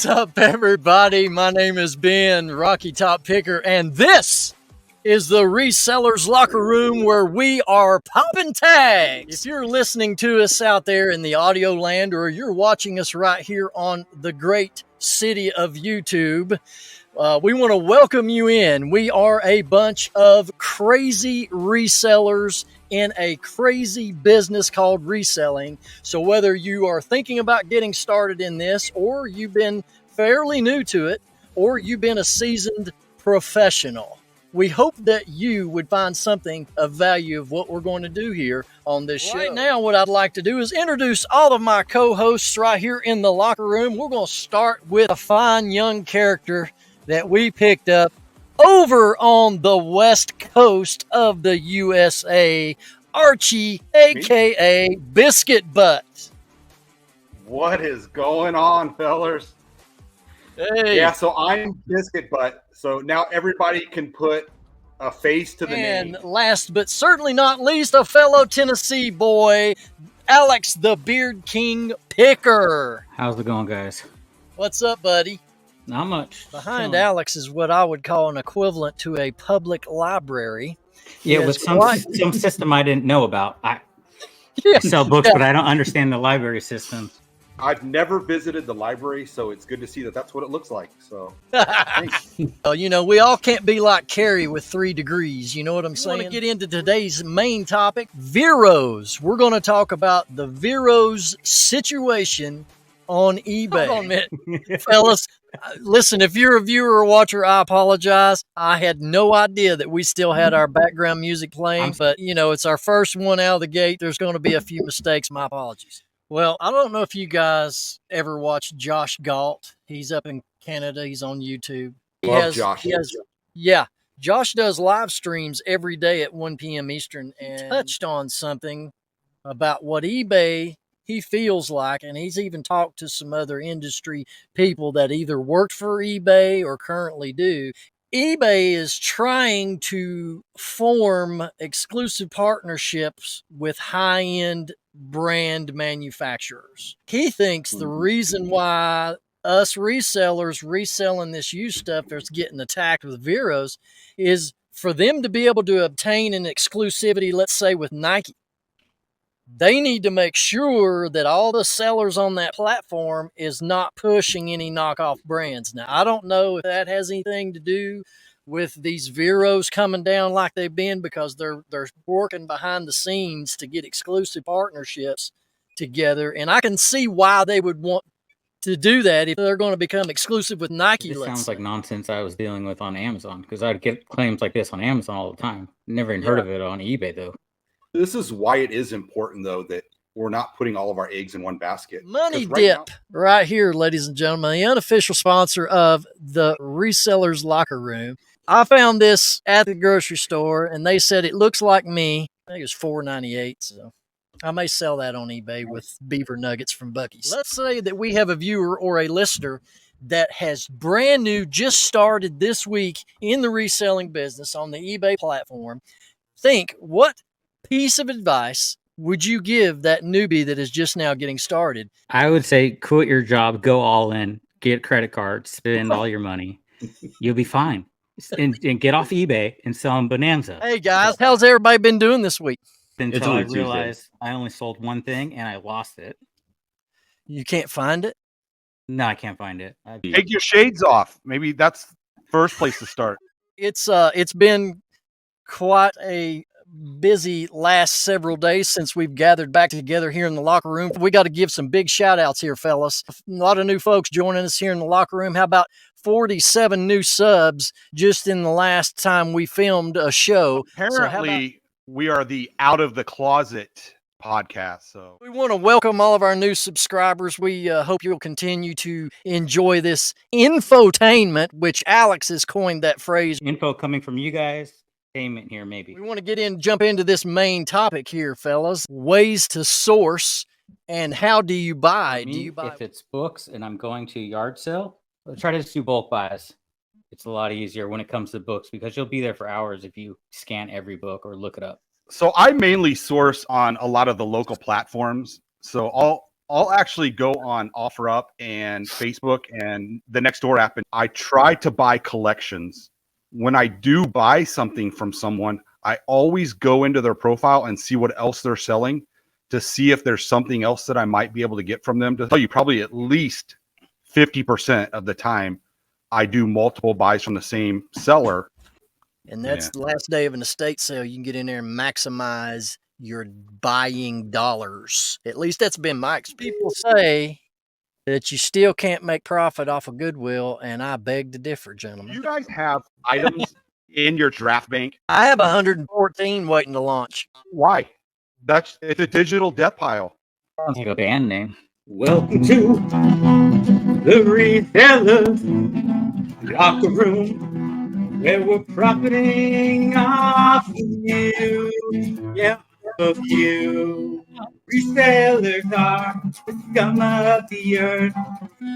What's up, everybody? My name is Ben, Rocky Top Picker, and this is the Resellers Locker Room, where we are popping tags. If you're listening to us out there in the audio land, or you're watching us right here on the great city of YouTube, we want to welcome you in. We are a bunch of crazy resellers in a crazy business called reselling. So whether you are thinking about getting started in this, or you've been fairly new to it, or you've been a seasoned professional, we hope that you would find something of value of what we're going to do here on this show. Right now, what I'd like to do is introduce all of my co-hosts right here in the locker room. We're going to start with a fine young character that we picked up over on the west coast of the USA, Archie, a.k.a. Biscuit Butt. What is going on, fellers? Hey. Yeah, so I'm Biscuit Butt. So now everybody can put a face to the name. And last but certainly not least, a fellow Tennessee boy, Alex the Beard King Picker. How's it going, guys? What's up, buddy? Not much. Behind Alex is what I would call an equivalent to a public library. Yeah, with some system I didn't know about. I sell books, but I don't understand the library system. I've never visited the library, so it's good to see that that's what it looks like. So, well, you know, we all can't be like Carrie with 3 degrees. You know what I'm saying? I want to get into today's main topic, Veros. We're going to talk about the Veros situation on eBay. Hold on a minute, fellas. Listen, if you're a viewer or watcher, I apologize. I had no idea that we still had our background music playing, but, you know, it's our first one out of the gate. There's going to be a few mistakes. My apologies. Well, I don't know if you guys ever watched Josh Galt. He's up in Canada. He's on YouTube. Josh. Josh does live streams every day at 1 p.m. Eastern, and touched on something about what eBay he feels like, and he's even talked to some other industry people that either worked for eBay or currently do. eBay is trying to form exclusive partnerships with high-end brand manufacturers. He thinks the reason why us resellers reselling this used stuff that's getting attacked with Veros is for them to be able to obtain an exclusivity, let's say with Nike. They need to make sure that all the sellers on that platform is not pushing any knockoff brands. Now, I don't know if that has anything to do with these Veros coming down like they've been, because they're working behind the scenes to get exclusive partnerships together. And I can see why they would want to do that if they're going to become exclusive with Nike. This sounds like nonsense I was dealing with on Amazon, because I'd get claims like this on Amazon all the time. Never even heard of it on eBay, though. This is why it is important, though, that we're not putting all of our eggs in one basket. Money Dip, right here, ladies and gentlemen, the unofficial sponsor of the Resellers Locker Room. I found this at the grocery store, and they said it looks like me. I think it was $4.98, so I may sell that on eBay with beaver nuggets from Buc-ee's. Let's say that we have a viewer or a listener that has brand new, just started this week in the reselling business on the eBay platform. Think, what piece of advice would you give that newbie that is just now getting started? I would say quit your job, go all in, get credit cards, spend all your money. You'll be fine. And get off eBay and sell them Bonanza. Hey, guys, how's everybody been doing this week? Until I realized I only sold one thing and I lost it. You can't find it? No, I can't find it. Take your shades off. Maybe that's first place to start. It's been quite a busy last several days since we've gathered back together here in the locker room. We got to give some big shout outs here, fellas. A lot of new folks joining us here in the locker room. How about 47 new subs just in the last time we filmed a show? Apparently, we are the Out of the Closet podcast. So we want to welcome all of our new subscribers. We hope you'll continue to enjoy this infotainment, which Alex has coined that phrase. Info coming from you guys. Here, maybe. We want to jump into this main topic here, fellas. Ways to source and how do you buy? If it's books and I'm going to a yard sale, I'll try to just do bulk buys. It's a lot easier when it comes to books because you'll be there for hours if you scan every book or look it up. So I mainly source on a lot of the local platforms. So I'll actually go on OfferUp and Facebook and the Nextdoor app, and I try to buy collections. When I do buy something from someone, I always go into their profile and see what else they're selling to see if there's something else that I might be able to get from them. To tell you, probably at least 50% of the time, I do multiple buys from the same seller. And that's the last day of an estate sale. You can get in there and maximize your buying dollars. At least that's been my experience. People say that you still can't make profit off of Goodwill, and I beg to differ, Do gentlemen. you guys have items in your draft bank? I have 114 waiting to launch. Why? It's a digital death pile. Sounds like a band name. Welcome to the Resellers Locker Room, where we're profiting off of you. Yeah, of you. Resellers are the scum of the earth,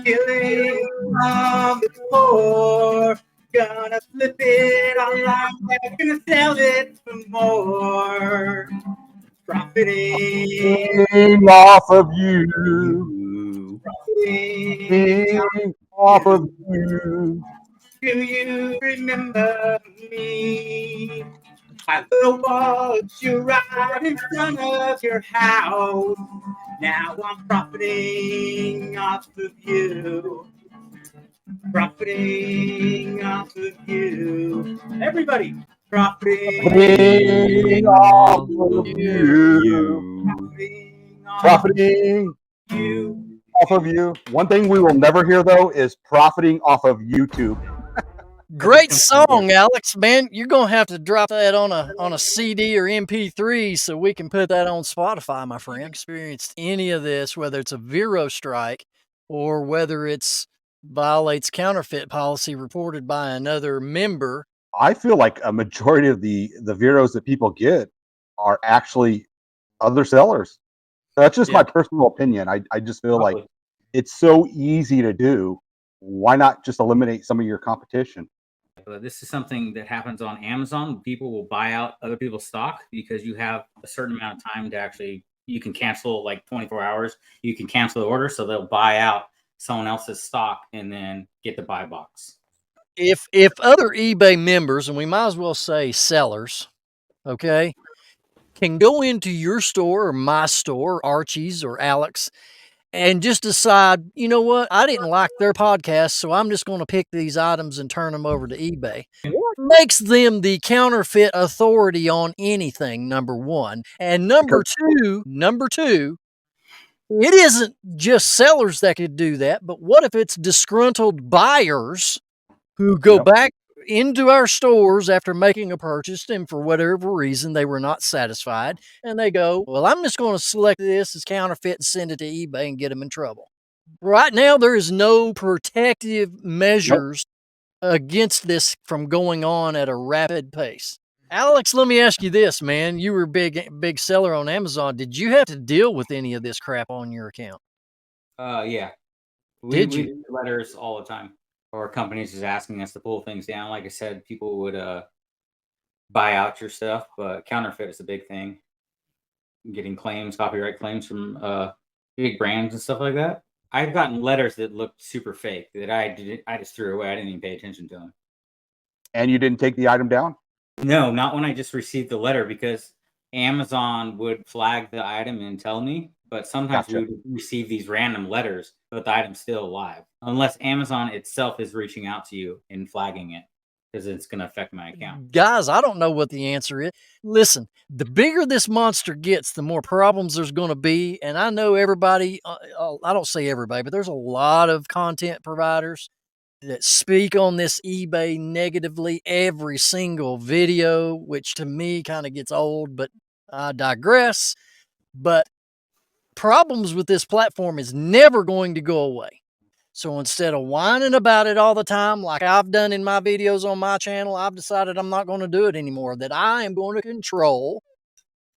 killing on the poor. Gonna flip it online, gonna sell it for more. Profiting Off of you. profiting Off of you. Do you remember me? I will watch you right in front of your house. Now I'm profiting off of you. Profiting off of you. Everybody, profiting off of you. Profiting you. off of you. One thing we will never hear though is profiting off of YouTube. Great song, Alex. Man, you're gonna have to drop that on a CD or MP3 so we can put that on Spotify, my friend. Experienced any of this, whether it's a Vero strike or whether it's violates counterfeit policy reported by another member. I feel like a majority of the Veros that people get are actually other sellers. That's just my personal opinion. I just feel like it's so easy to do. Why not just eliminate some of your competition? This is something that happens on Amazon. People will buy out other people's stock because you have a certain amount of time to actually, you can cancel like 24 hours. You can cancel the order. So they'll buy out someone else's stock and then get the buy box. If other eBay members, and we might as well say sellers, okay, can go into your store or my store, Archie's or Alex, and just decide, you know what, I didn't like their podcast, so I'm just going to pick these items and turn them over to eBay. Makes them the counterfeit authority on anything, number one. And number two, it isn't just sellers that could do that, but what if it's disgruntled buyers who go back into our stores after making a purchase and for whatever reason they were not satisfied, and they go, well, I'm just going to select this as counterfeit and send it to eBay and get them in trouble. Right now, there is no protective measures against this from going on at a rapid pace. Alex, let me ask you this, man. You were a big seller on Amazon. Did you have to deal with any of this crap on your account? Yeah. We get letters all the time, or companies is asking us to pull things down. Like I said, people would buy out your stuff, but counterfeit is a big thing. Getting claims, copyright claims from big brands and stuff like that. I've gotten letters that looked super fake that I just threw away. I didn't even pay attention to them. And you didn't take the item down? No, not when I just received the letter, because Amazon would flag the item and tell me, but sometimes we would receive these random letters, but the item's still alive. Unless Amazon itself is reaching out to you and flagging it, because it's going to affect my account. Guys, I don't know what the answer is. Listen, the bigger this monster gets, the more problems there's going to be. And I know everybody, I don't say everybody, but there's a lot of content providers that speak on this eBay negatively every single video, which to me kind of gets old, but I digress. But problems with this platform is never going to go away. So instead of whining about it all the time, like I've done in my videos on my channel, I've decided I'm not going to do it anymore, that I am going to control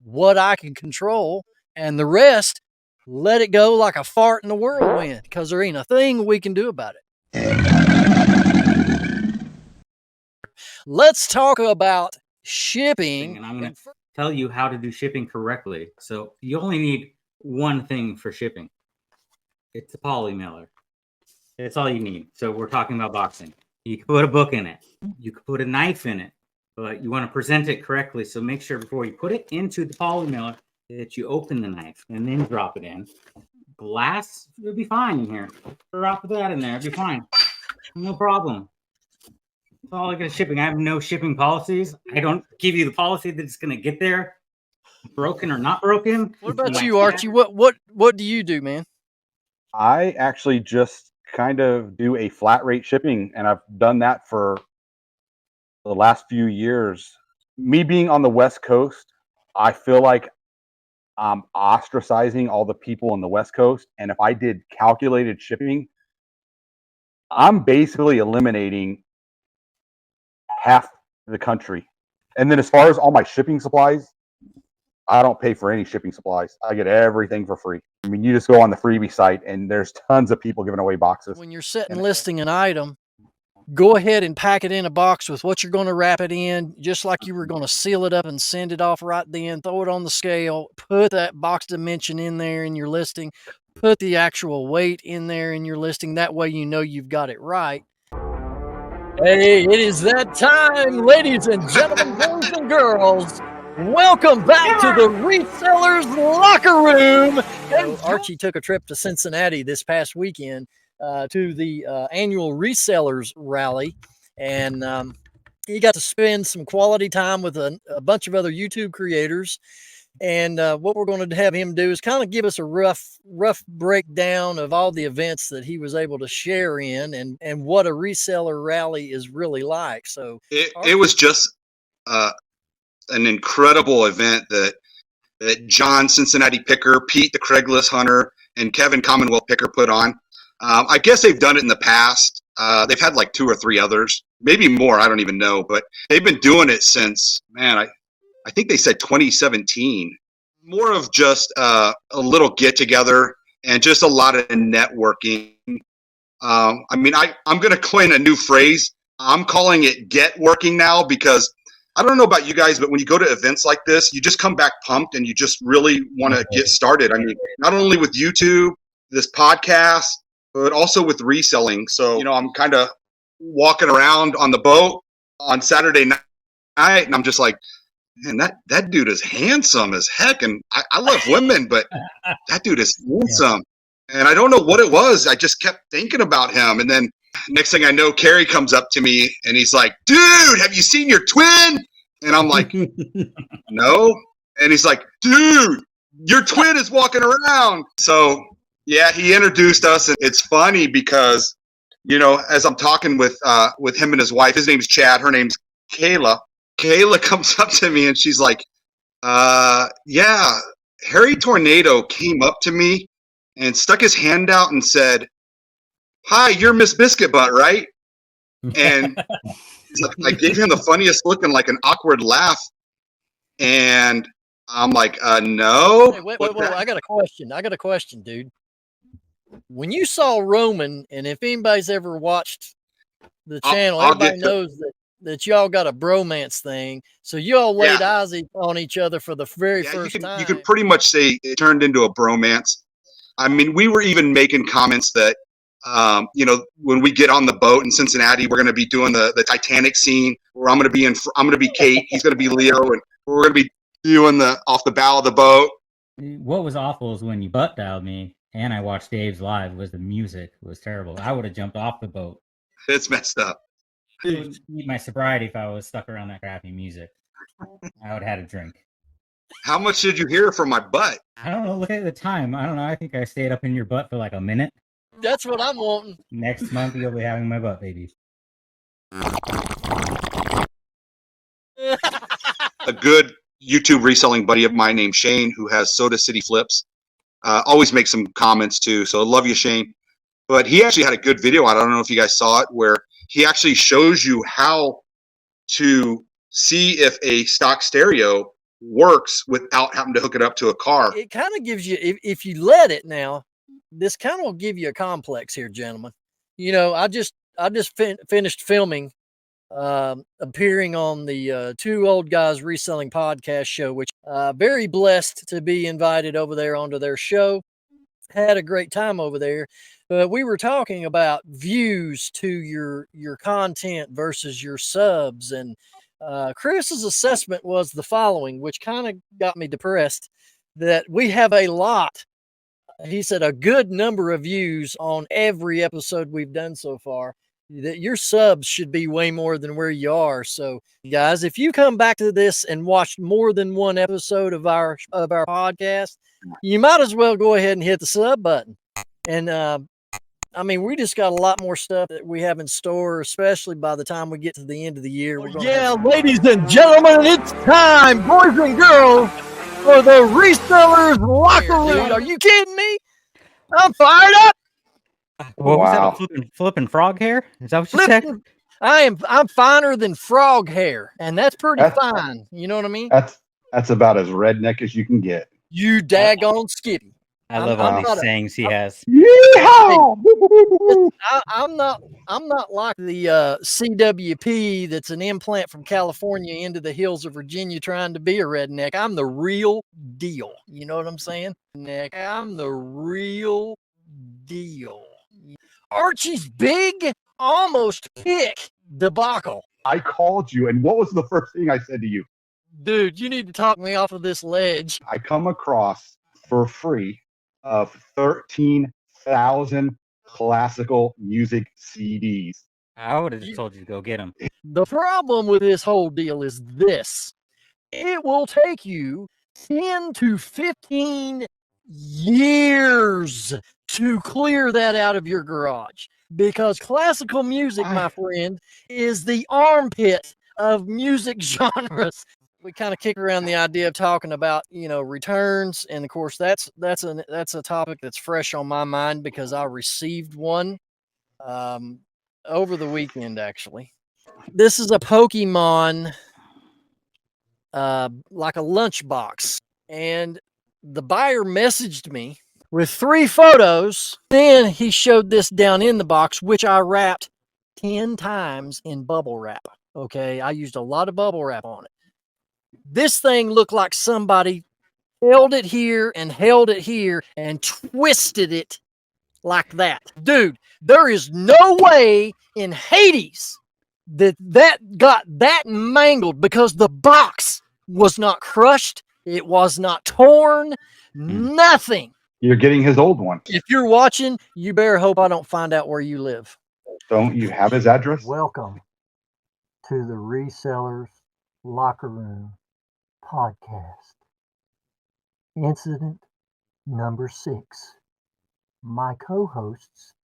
what I can control, and the rest, let it go like a fart in the whirlwind, because there ain't a thing we can do about it. Let's talk about shipping. And I'm going to tell you how to do shipping correctly. So you only need one thing for shipping. It's a poly mailer. That's all you need. So we're talking about boxing. You can put a book in it. You can put a knife in it, but you want to present it correctly. So make sure before you put it into the poly mailer that you open the knife and then drop it in. Glass, it'll be fine in here. Drop that in there, it'll be fine. No problem. It's all like shipping. I have no shipping policies. I don't give you the policy that it's going to get there, broken or not broken. What about you, Archie? What do you do, man? I actually just kind of do a flat rate shipping, and I've done that for the last few years. Me being on the West Coast, I feel like I'm ostracizing all the people on the West Coast. And if I did calculated shipping, I'm basically eliminating half the country. And then as far as all my shipping supplies, I don't pay for any shipping supplies. I get everything for free. I mean, you just go on the freebie site and there's tons of people giving away boxes. When you're setting listing an item, go ahead and pack it in a box with what you're going to wrap it in, just like you were going to seal it up and send it off right then. Throw it on the scale, put that box dimension in there in your listing, put the actual weight in there in your listing. That way you know you've got it right. Hey, it is that time, ladies and gentlemen, boys and girls. Welcome back to the Resellers Locker Room. And Archie took a trip to Cincinnati this past weekend to the annual Resellers Rally, and he got to spend some quality time with a bunch of other YouTube creators. And what we're going to have him do is kind of give us a rough breakdown of all the events that he was able to share in, and what a reseller rally is really like. So it was just an incredible event that John Cincinnati Picker, Pete the Craigslist Hunter, and Kevin Commonwealth Picker put on. I guess they've done it in the past. They've had like 2 or 3 others, maybe more. I don't even know, but they've been doing it since, man, I think they said 2017. More of just a little get together and just a lot of networking. I mean, I'm going to coin a new phrase. I'm calling it get working now, because I don't know about you guys, but when you go to events like this, you just come back pumped and you just really want to get started. I mean, not only with YouTube, this podcast, but also with reselling. So, you know, I'm kind of walking around on the boat on Saturday night, and I'm just like, man, that dude is handsome as heck. And I love women, but that dude is handsome. And I don't know what it was. I just kept thinking about him. And then next thing I know, Kerry comes up to me and he's like, dude, have you seen your twin? And I'm like, no. And he's like, dude, your twin is walking around. So yeah, he introduced us. And it's funny because, you know, as I'm talking with him and his wife, his name's Chad, her name's Kayla. Kayla comes up to me and she's like, yeah, Harry Tornado came up to me and stuck his hand out and said, hi, you're Miss Biscuit Butt, right? And I gave him the funniest look and like an awkward laugh. And I'm like, no. Hey, wait. I got a question, dude. When you saw Roman, and if anybody's ever watched the channel, everybody knows that y'all got a bromance thing. So you all laid eyes on each other for the very first time. You could pretty much say it turned into a bromance. I mean, we were even making comments that, you know, when we get on the boat in Cincinnati, we're going to be doing the Titanic scene where I'm going to be Kate, he's going to be Leo, and we're going to be doing off the bow of the boat. What was awful is when you butt dialed me and I watched Dave's live, was the music was terrible. I would have jumped off the boat. It's messed up. It would need my sobriety if I was stuck around that crappy music. I would have had a drink. How much did you hear from my butt? I don't know. Look at the time. I don't know. I think I stayed up in your butt for like a minute. That's what I'm wanting. Next month, you'll be having my butt, baby. A good YouTube reselling buddy of mine named Shane, who has Soda City Flips, always makes some comments too. So I love you, Shane. But he actually had a good video. I don't know if you guys saw it, where he actually shows you how to see if a stock stereo works without having to hook it up to a car. It kind of gives you, if you let it now, this kind of will give you a complex here, gentlemen. You know, I just finished filming, appearing on the Two Old Guys Reselling podcast show, which very blessed to be invited over there onto their show. had a great time over there. But we were talking about views to your content versus your subs, and Chris's assessment was the following, which kind of got me depressed, that we have a lot. He said a good number of views on every episode we've done so far. That your subs should be way more than where you are. So, guys, if you come back to this and watched more than one episode of our podcast, you might as well go ahead and hit the sub button. And I mean, we just got a lot more stuff that we have in store, especially by the time we get to the end of the year. Ladies and gentlemen, it's time, boys and girls, for the Resellers Locker Room. Dude, are you kidding me? I'm fired up. What was that? Flipping frog hair? Is that what you said? I'm finer than frog hair, and that's pretty fine. You know what I mean? That's about as redneck as you can get. You daggone skitty. I love all these sayings he has. Yeehaw! I'm not like the CWP that's an implant from California into the hills of Virginia trying to be a redneck. I'm the real deal. You know what I'm saying? I'm the real deal. Archie's big, almost pick debacle. I called you, and what was the first thing I said to you? Dude, you need to talk me off of this ledge. I come across for free of 13,000 classical music CDs. I would have just told you to go get them. The problem with this whole deal is this. It will take you 10 to 15 years to clear that out of your garage, because classical music, my friend, is the armpit of music genres. We kind of kick around the idea of talking about, returns, and of course that's a topic that's fresh on my mind because I received one over the weekend. Actually, this is a Pokemon like a lunchbox, and the buyer messaged me with 3 photos. Then he showed this down in the box, which I wrapped 10 times in bubble wrap. Okay, I used a lot of bubble wrap on it. This thing looked like somebody held it here and held it here and twisted it like that. Dude, there is no way in Hades that got that mangled, because the box was not crushed. It was not torn. Nothing. You're getting his old one. If you're watching, you better hope I don't find out where you live. Don't you have his address? Welcome to the Resellers Locker Room podcast. Incident number 6. My co-hosts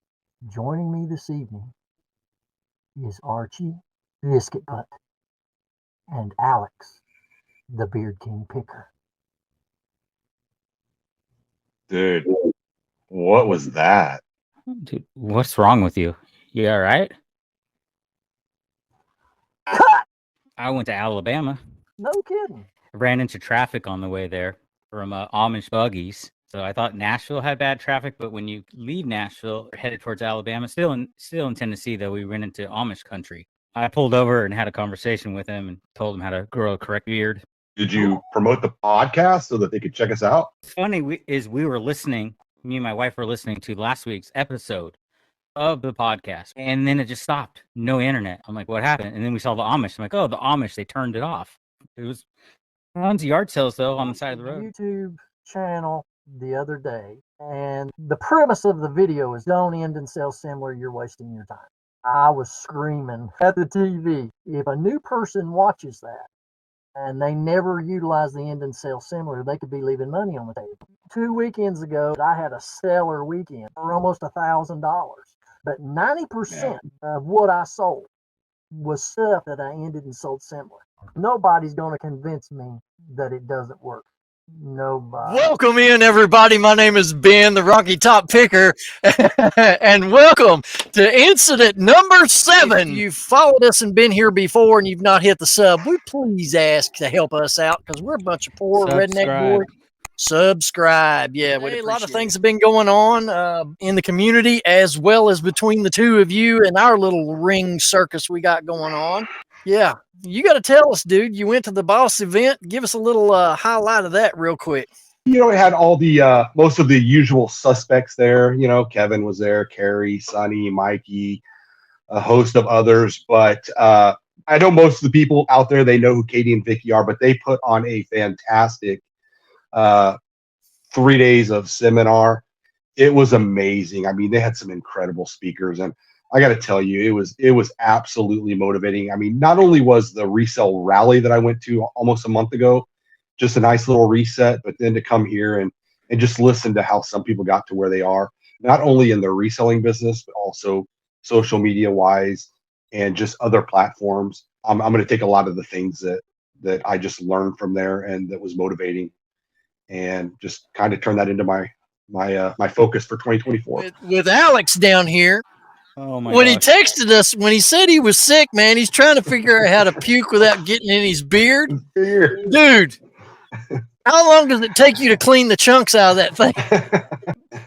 joining me this evening is Archie Biscuit Butt and Alex the Beard King Picker. Dude, what was that? Dude, what's wrong with you? You all right? I went to Alabama. No kidding. Ran into traffic on the way there from Amish buggies. So I thought Nashville had bad traffic, but when you leave Nashville, headed towards Alabama, still in Tennessee, though, we ran into Amish country. I pulled over and had a conversation with him and told him how to grow a correct beard. Did you promote the podcast so that they could check us out? Funny we were listening, me and my wife were listening to last week's episode of the podcast, and then it just stopped. No internet. I'm like, what happened? And then we saw the Amish. I'm like, oh, the Amish, they turned it off. It was tons of yard sales, though, on the side of the road. YouTube channel the other day, and the premise of the video is don't end and sell similar, you're wasting your time. I was screaming at the TV. If a new person watches that and they never utilize the end and sell similar, they could be leaving money on the table. 2 weekends ago, I had a stellar weekend for almost $1,000. But 90% of what I sold was stuff that I ended and sold similar. Nobody's going to convince me that it doesn't work. Nobody. Welcome in, everybody. My name is Ben, the Rocky Top Picker, and welcome to incident number 7. If you've followed us and been here before and you've not hit the sub, we please ask to help us out, because we're a bunch of poor redneck boys. Subscribe. Yeah, a lot of things have been going on in the community, as well as between the two of you and our little ring circus we got going on. Yeah, you got to tell us, dude. You went to the boss event. Give us a little highlight of that real quick. It had all the most of the usual suspects there. Kevin was there, Carrie, Sonny, Mikey, a host of others. But I know most of the people out there, they know who Katie and Vicky are, but they put on a fantastic 3 days of seminar. It was amazing. I mean, they had some incredible speakers, and I got to tell you, it was absolutely motivating. I mean, not only was the resale rally that I went to almost a month ago just a nice little reset, but then to come here and just listen to how some people got to where they are, not only in their reselling business, but also social media wise and just other platforms. I'm going to take a lot of the things that I just learned from there and that was motivating, and just kind of turn that into my focus for 2024. With Alex down here, when he texted us, when he said he was sick, man, he's trying to figure out how to puke without getting in his beard. Dude, how long does it take you to clean the chunks out of that thing?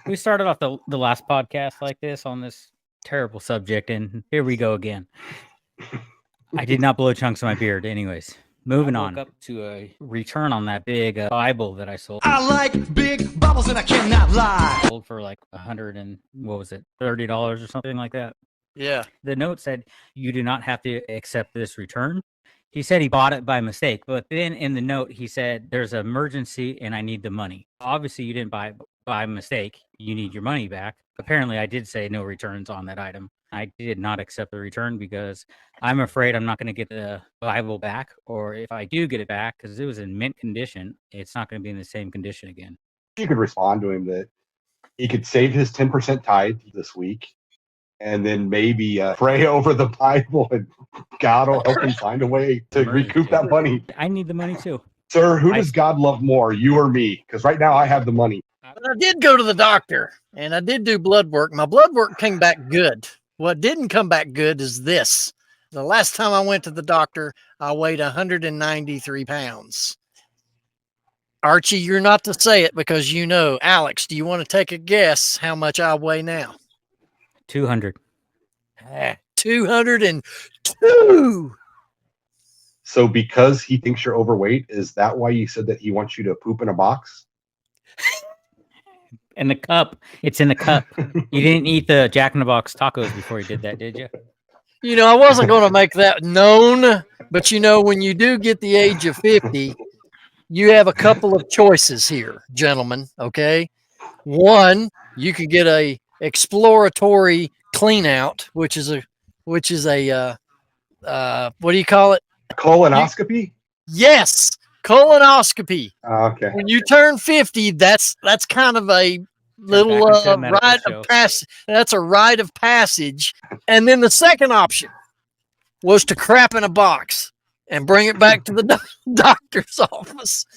We started off the last podcast like this on this terrible subject, and here we go again. I did not blow chunks of my beard. Anyways, moving on up to a return on that big Bible that I sold. I like big bubbles and I cannot lie. Sold for like $30 or something like that. Yeah. The note said, "You do not have to accept this return." He said he bought it by mistake, but then in the note he said, "There's an emergency and I need the money." Obviously, you didn't buy it by mistake. You need your money back. Apparently, I did say no returns on that item. I did not accept the return because I'm afraid I'm not going to get the Bible back, or if I do get it back, because it was in mint condition, it's not going to be in the same condition again. You could respond to him that he could save his 10% tithe this week, and then maybe pray over the Bible, and God will help him find a way to recoup that money. I need the money too. Sir, who does God love more, you or me? Because right now I have the money. But I did go to the doctor, and I did do blood work. My blood work came back good. What didn't come back good is this. The last time I went to the doctor, I weighed 193 pounds. Archie, you're not to say it because you know. Alex, do you want to take a guess how much I weigh now? 200. 202. So because he thinks you're overweight, is that why you said that he wants you to poop in a box? In the cup. It's in the cup. You didn't eat the Jack in the Box tacos before you did that, did you? I wasn't going to make that known, but when you do get the age of 50, you have a couple of choices here, gentlemen, okay? One, you could get a exploratory clean out, which is a what do you call it? Colonoscopy? Yes, colonoscopy. Okay. When you turn 50, that's kind of a little rite of passage. That's a rite of passage. And then the second option was to crap in a box and bring it back to the doctor's office.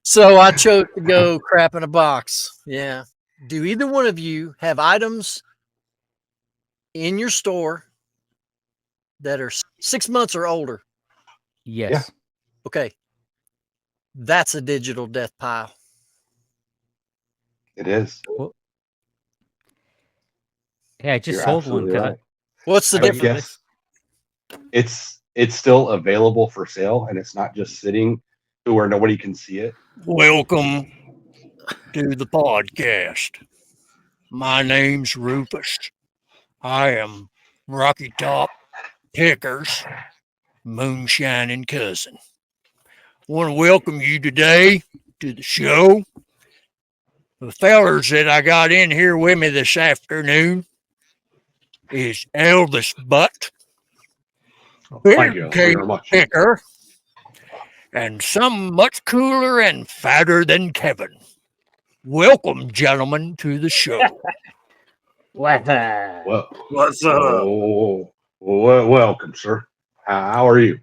So I chose to go crap in a box. Yeah. Do either one of you have items in your store that are 6 months or older? Yes. Yeah. Okay. That's a digital death pile. It is. Well, hey, I just You're sold one. absolutely right. What's the I would difference? guess it's still available for sale, and it's not just sitting to where nobody can see it. Welcome to the podcast. My name's Rufus. I am Rocky Top Picker's moonshining cousin. Want to welcome you today to the show. The fellers that I got in here with me this afternoon is Elvis Butt, Thank you very much. Picker, and some much cooler and fatter than Kevin. Welcome, gentlemen, to the show. Well, What's up? welcome, sir. How are you?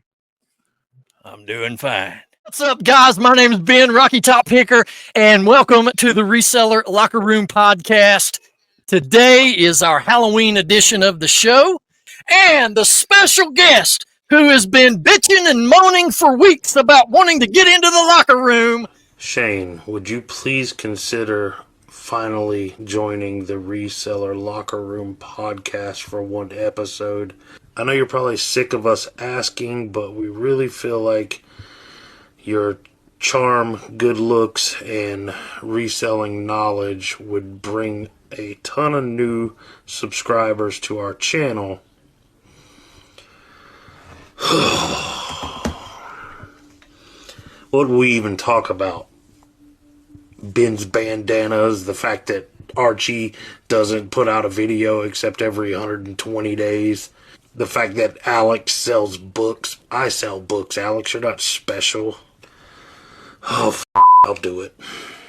I'm doing fine. What's up, guys? My name is Ben, Rocky Top Picker, and welcome to the Reseller Locker Room Podcast. Today is our Halloween edition of the show, and the special guest who has been bitching and moaning for weeks about wanting to get into the locker room. Shane, would you please consider finally joining the Reseller Locker Room Podcast for one episode? I know you're probably sick of us asking, but we really feel like you're charm, good looks, and reselling knowledge would bring a ton of new subscribers to our channel. What would we even talk about? Ben's bandanas, the fact that Archie doesn't put out a video except every 120 days. The fact that Alex sells books. I sell books, Alex. You're not special. Oh, I'll do it.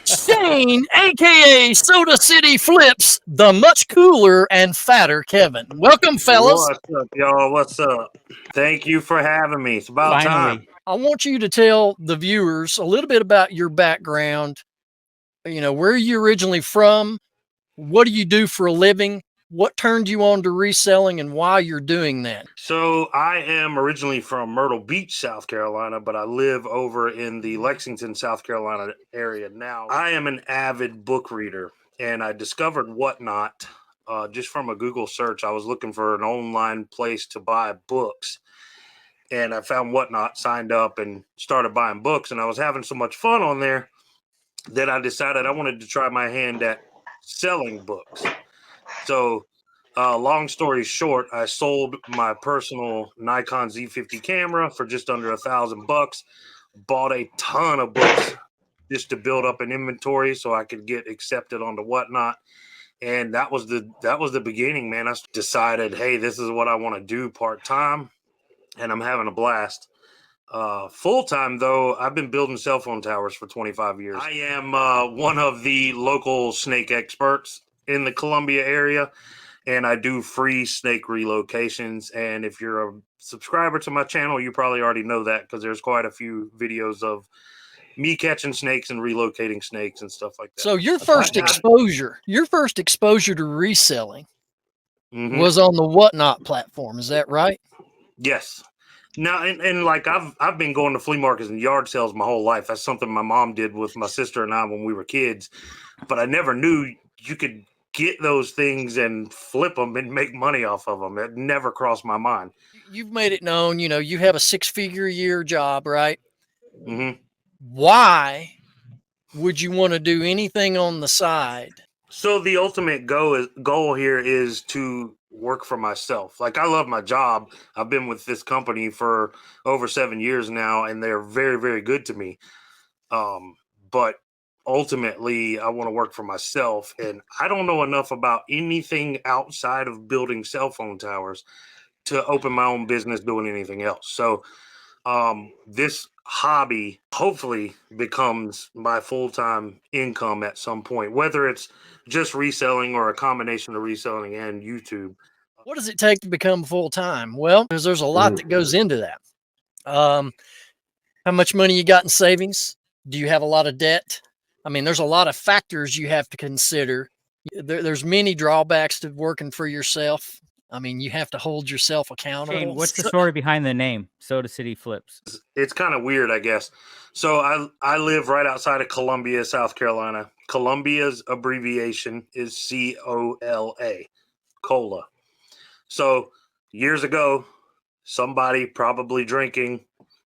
Shane, a.k.a. Soda City Flips, the much cooler and fatter Kevin. Welcome, fellas. What's up, y'all? What's up? Thank you for having me. It's about time. I want you to tell the viewers a little bit about your background. You know, where are you originally from? What do you do for a living? What turned you on to reselling and why you're doing that? So I am originally from Myrtle Beach, South Carolina, but I live over in the Lexington, South Carolina area now. I am an avid book reader, and I discovered Whatnot just from a Google search. I was looking for an online place to buy books, and I found Whatnot, signed up, and started buying books. And I was having so much fun on there that I decided I wanted to try my hand at selling books. So, long story short, I sold my personal Nikon Z50 camera for just under $1,000. Bought a ton of books just to build up an inventory so I could get accepted onto Whatnot. And that was the beginning, man. I decided, hey, this is what I want to do part time, and I'm having a blast. Full time though, I've been building cell phone towers for 25 years. I am one of the local snake experts in the Columbia area, and I do free snake relocations. And if you're a subscriber to my channel, you probably already know that because there's quite a few videos of me catching snakes and relocating snakes and stuff like that. So your first exposure to reselling was on the Whatnot platform. Is that right? Yes. Now, and like I've been going to flea markets and yard sales my whole life. That's something my mom did with my sister and I when we were kids. But I never knew you could get those things and flip them and make money off of them. It never crossed my mind. You've made it known, you know, you have a 6-figure a year job, right? Mm-hmm. Why would you want to do anything on the side? So the ultimate goal here is to work for myself. Like, I love my job. I've been with this company for over 7 years now, and they're very, very good to me. But ultimately, I want to work for myself, and I don't know enough about anything outside of building cell phone towers to open my own business doing anything else. So this hobby hopefully becomes my full-time income at some point, whether it's just reselling or a combination of reselling and YouTube. What does it take to become full-time? Well, there's a lot that goes into that. How much money you got in savings? Do you have a lot of debt? I mean, there's a lot of factors you have to consider. There's many drawbacks to working for yourself. I mean, you have to hold yourself accountable. Shane, what's the story behind the name, Soda City Flips? It's kind of weird, I guess. So I live right outside of Columbia, South Carolina. Columbia's abbreviation is COLA, cola. So years ago, somebody probably drinking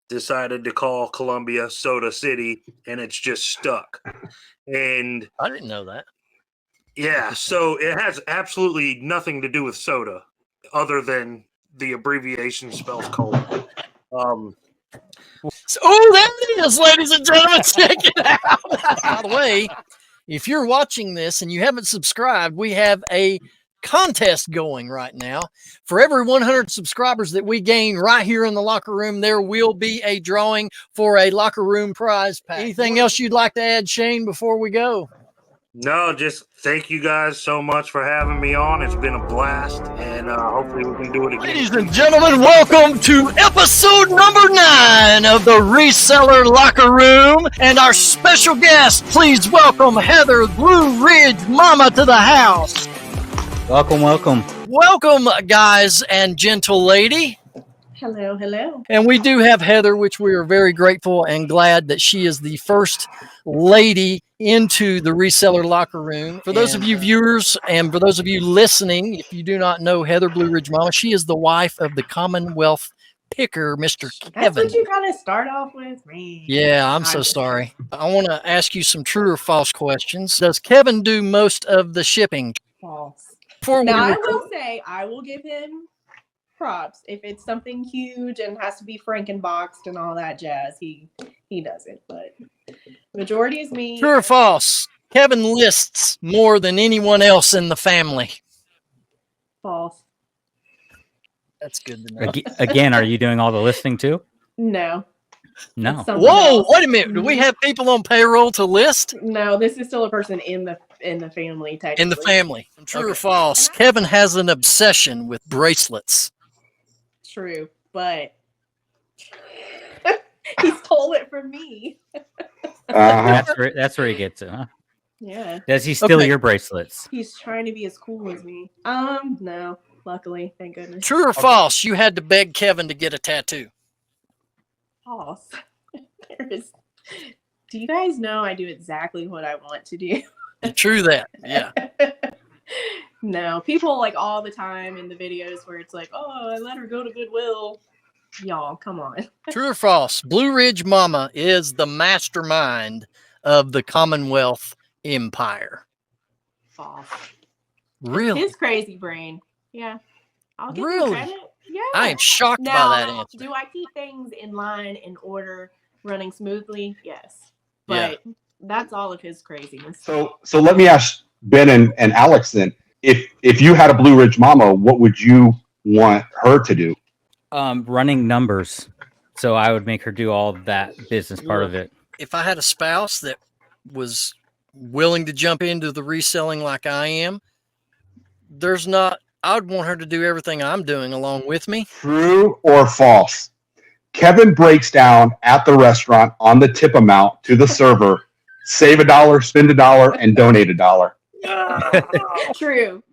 decided to call Columbia Soda City, and it's just stuck. And I didn't know that. Yeah, so it has absolutely nothing to do with soda other than the abbreviation spells cola. Oh, there it is, ladies and gentlemen. Check it out. By the way, if you're watching this and you haven't subscribed, we have a contest going right now. For every 100 subscribers that we gain right here in the locker room, there will be a drawing for a locker room prize pack. Anything else you'd like to add, Shane, before we go? No, just thank you guys so much for having me on. It's been a blast, and hopefully we can do it again. Ladies and gentlemen, welcome to episode number 9 of the Reseller Locker Room. And our special guest, please welcome Heather Blue Ridge Mama to the house. Welcome, welcome. Welcome, guys and gentle lady. Hello, hello. And we do have Heather, which we are very grateful and glad that she is the first lady into the Reseller Locker Room. For those of you viewers and for those of you listening, if you do not know Heather Blue Ridge Mama, she is the wife of the Commonwealth picker, Mr. That's Kevin. what you gotta start off with, man. Yeah, I'm so sorry. I want to ask you some true or false questions. Does Kevin do most of the shipping? False. Before Now, we I record, will say, I will give him props. If it's something huge and has to be Frankenboxed and all that jazz, he does it. But majority is me. true or false? Kevin lists more than anyone else in the family. False. That's good to know. Again, are you doing all the listing too? No. No. It's something Whoa, else. wait a minute. Do we have people on payroll to list? No, this is still a person in the family, technically. In the family. True or Okay. false? Kevin has an obsession with bracelets. True, but he stole it from me. That's where he gets it, huh? Yeah. Does he steal Okay. your bracelets? He's trying to be as cool as me. No. Luckily, thank goodness. True or false? You had to beg Kevin to get a tattoo. False. Do you guys know I do exactly what I want to do? True that. Yeah. No, people like all the time in the videos where it's like, oh, I let her go to Goodwill. Y'all, come on. True or false? Blue Ridge Mama is the mastermind of the Commonwealth Empire. False. Really? His crazy brain. Yeah. I'll give him Really? credit. Yeah. I am shocked Now, by that answer. do I keep things in line, in order, running smoothly? Yes. But that's all of his craziness. So let me ask Ben and Alex then. If you had a Blue Ridge Mama, what would you want her to do? Running numbers. So I would make her do all that business part of it. If I had a spouse that was willing to jump into the reselling like I am, I would want her to do everything I'm doing along with me. True or false? Kevin breaks down at the restaurant on the tip amount to the server, save $1, spend $1, and donate $1. True.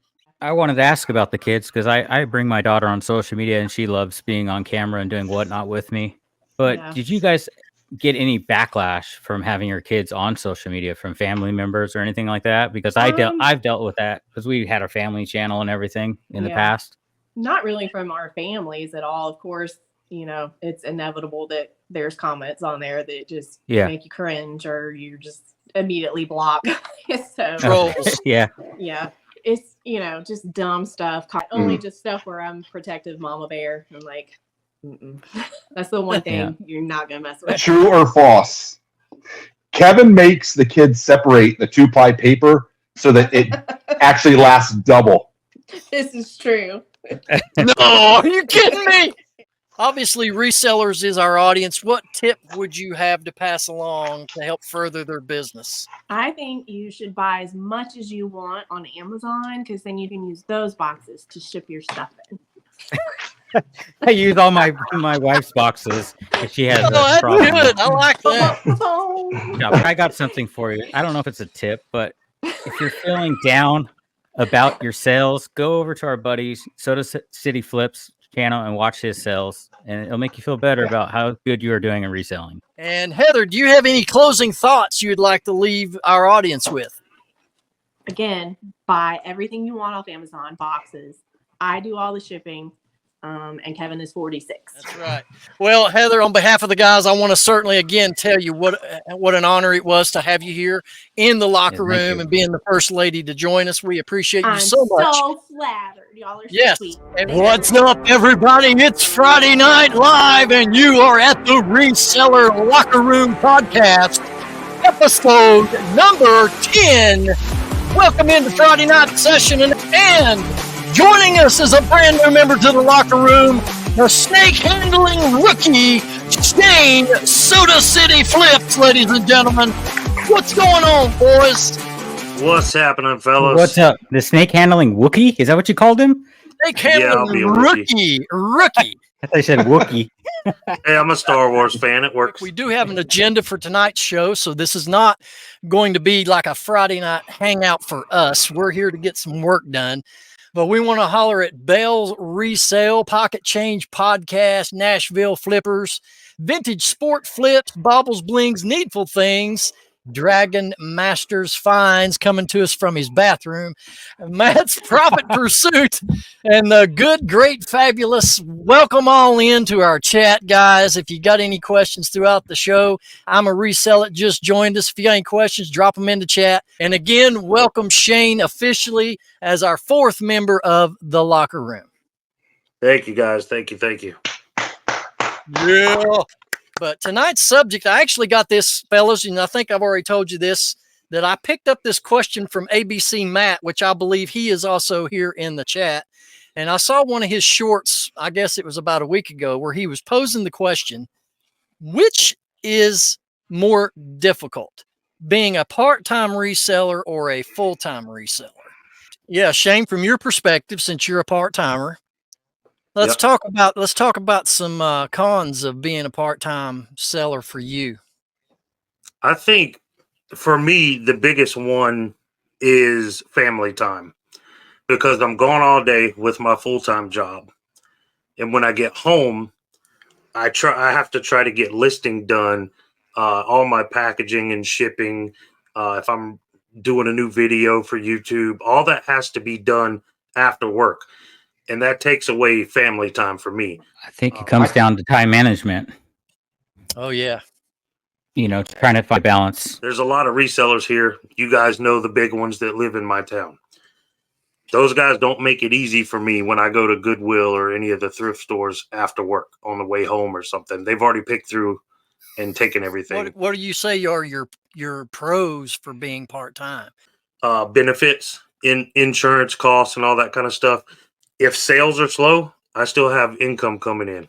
I wanted to ask about the kids because I bring my daughter on social media and she loves being on camera and doing whatnot with me. But Yeah. did you guys get any backlash from having your kids on social media from family members or anything like that? Because I've dealt with that because we had a family channel and everything in the past. Not really from our families at all. Of course, it's inevitable that there's comments on there that just make you cringe or you just immediately block. So Trolls. Yeah. Yeah. It's, just dumb stuff. Only just stuff where I'm protective mama bear. I'm like, that's the one thing you're not going to mess with. True or false? Kevin makes the kids separate the 2-ply paper so that it actually lasts double. This is true. No, are you kidding me? Obviously, resellers is our audience. What tip would you have to pass along to help further their business? I think you should buy as much as you want on Amazon because then you can use those boxes to ship your stuff in. I use all my wife's boxes. She has a that's problem. good. I like that. Yeah, but I got something for you. I don't know if it's a tip, but if you're feeling down about your sales, go over to our buddies Soda City Flips channel and watch his sales, and it'll make you feel better about how good you are doing in reselling. And Heather, do you have any closing thoughts you'd like to leave our audience with? Again, buy everything you want off Amazon, boxes. I do all the shipping. And Kevin is 46. That's right. Well, Heather, on behalf of the guys, I want to certainly again tell you what an honor it was to have you here in the locker room and being the first lady to join us. We appreciate you so much. I'm so flattered. Y'all are so sweet. And what's up, everybody? It's Friday Night Live, and you are at the Reseller Locker Room Podcast, episode number 10. Welcome into Friday night session, and joining us is a brand new member to the locker room, the snake handling rookie, Shane Soda City Flips, ladies and gentlemen. What's going on, boys? What's happening, fellas? What's up? The snake handling Wookie? Is that what you called him? Snake handling rookie. I thought you said Wookie. Hey, I'm a Star Wars fan. It works. We do have an agenda for tonight's show, so this is not going to be like a Friday night hangout for us. We're here to get some work done. But we want to holler at Bell's Resale, Pocket Change Podcast, Nashville Flippers, Vintage Sport Flips, Baubles Blings, Needful Things, Dragon Masters Finds, coming to us from his bathroom. Matt's Profit Pursuit, and the good, great, fabulous. Welcome all into our chat, guys. If you got any questions throughout the show, I'm a reseller. Just joined us. If you got any questions, drop them in the chat. And again, welcome Shane officially as our 4th member of the locker room. Thank you, guys. Thank you. Yeah. But tonight's subject, I actually got this, fellas, and I think I've already told you this, that I picked up this question from ABC Matt, which I believe he is also here in the chat. And I saw one of his shorts, I guess it was about a week ago, where he was posing the question, which is more difficult, being a part-time reseller or a full-time reseller? Yeah, Shane, from your perspective, since you're a part-timer, let's talk about some cons of being a part-time seller for you. I think for me, the biggest one is family time, because I'm gone all day with my full-time job. And when I get home, I have to try to get listing done, all my packaging and shipping. If I'm doing a new video for YouTube, all that has to be done after work. And that takes away family time for me. I think it comes down to time management. Oh, yeah. Trying to find balance. There's a lot of resellers here. You guys know the big ones that live in my town. Those guys don't make it easy for me when I go to Goodwill or any of the thrift stores after work on the way home or something. They've already picked through and taken everything. What do you say are your pros for being part-time? Benefits, insurance costs, and all that kind of stuff. If sales are slow, I still have income coming in.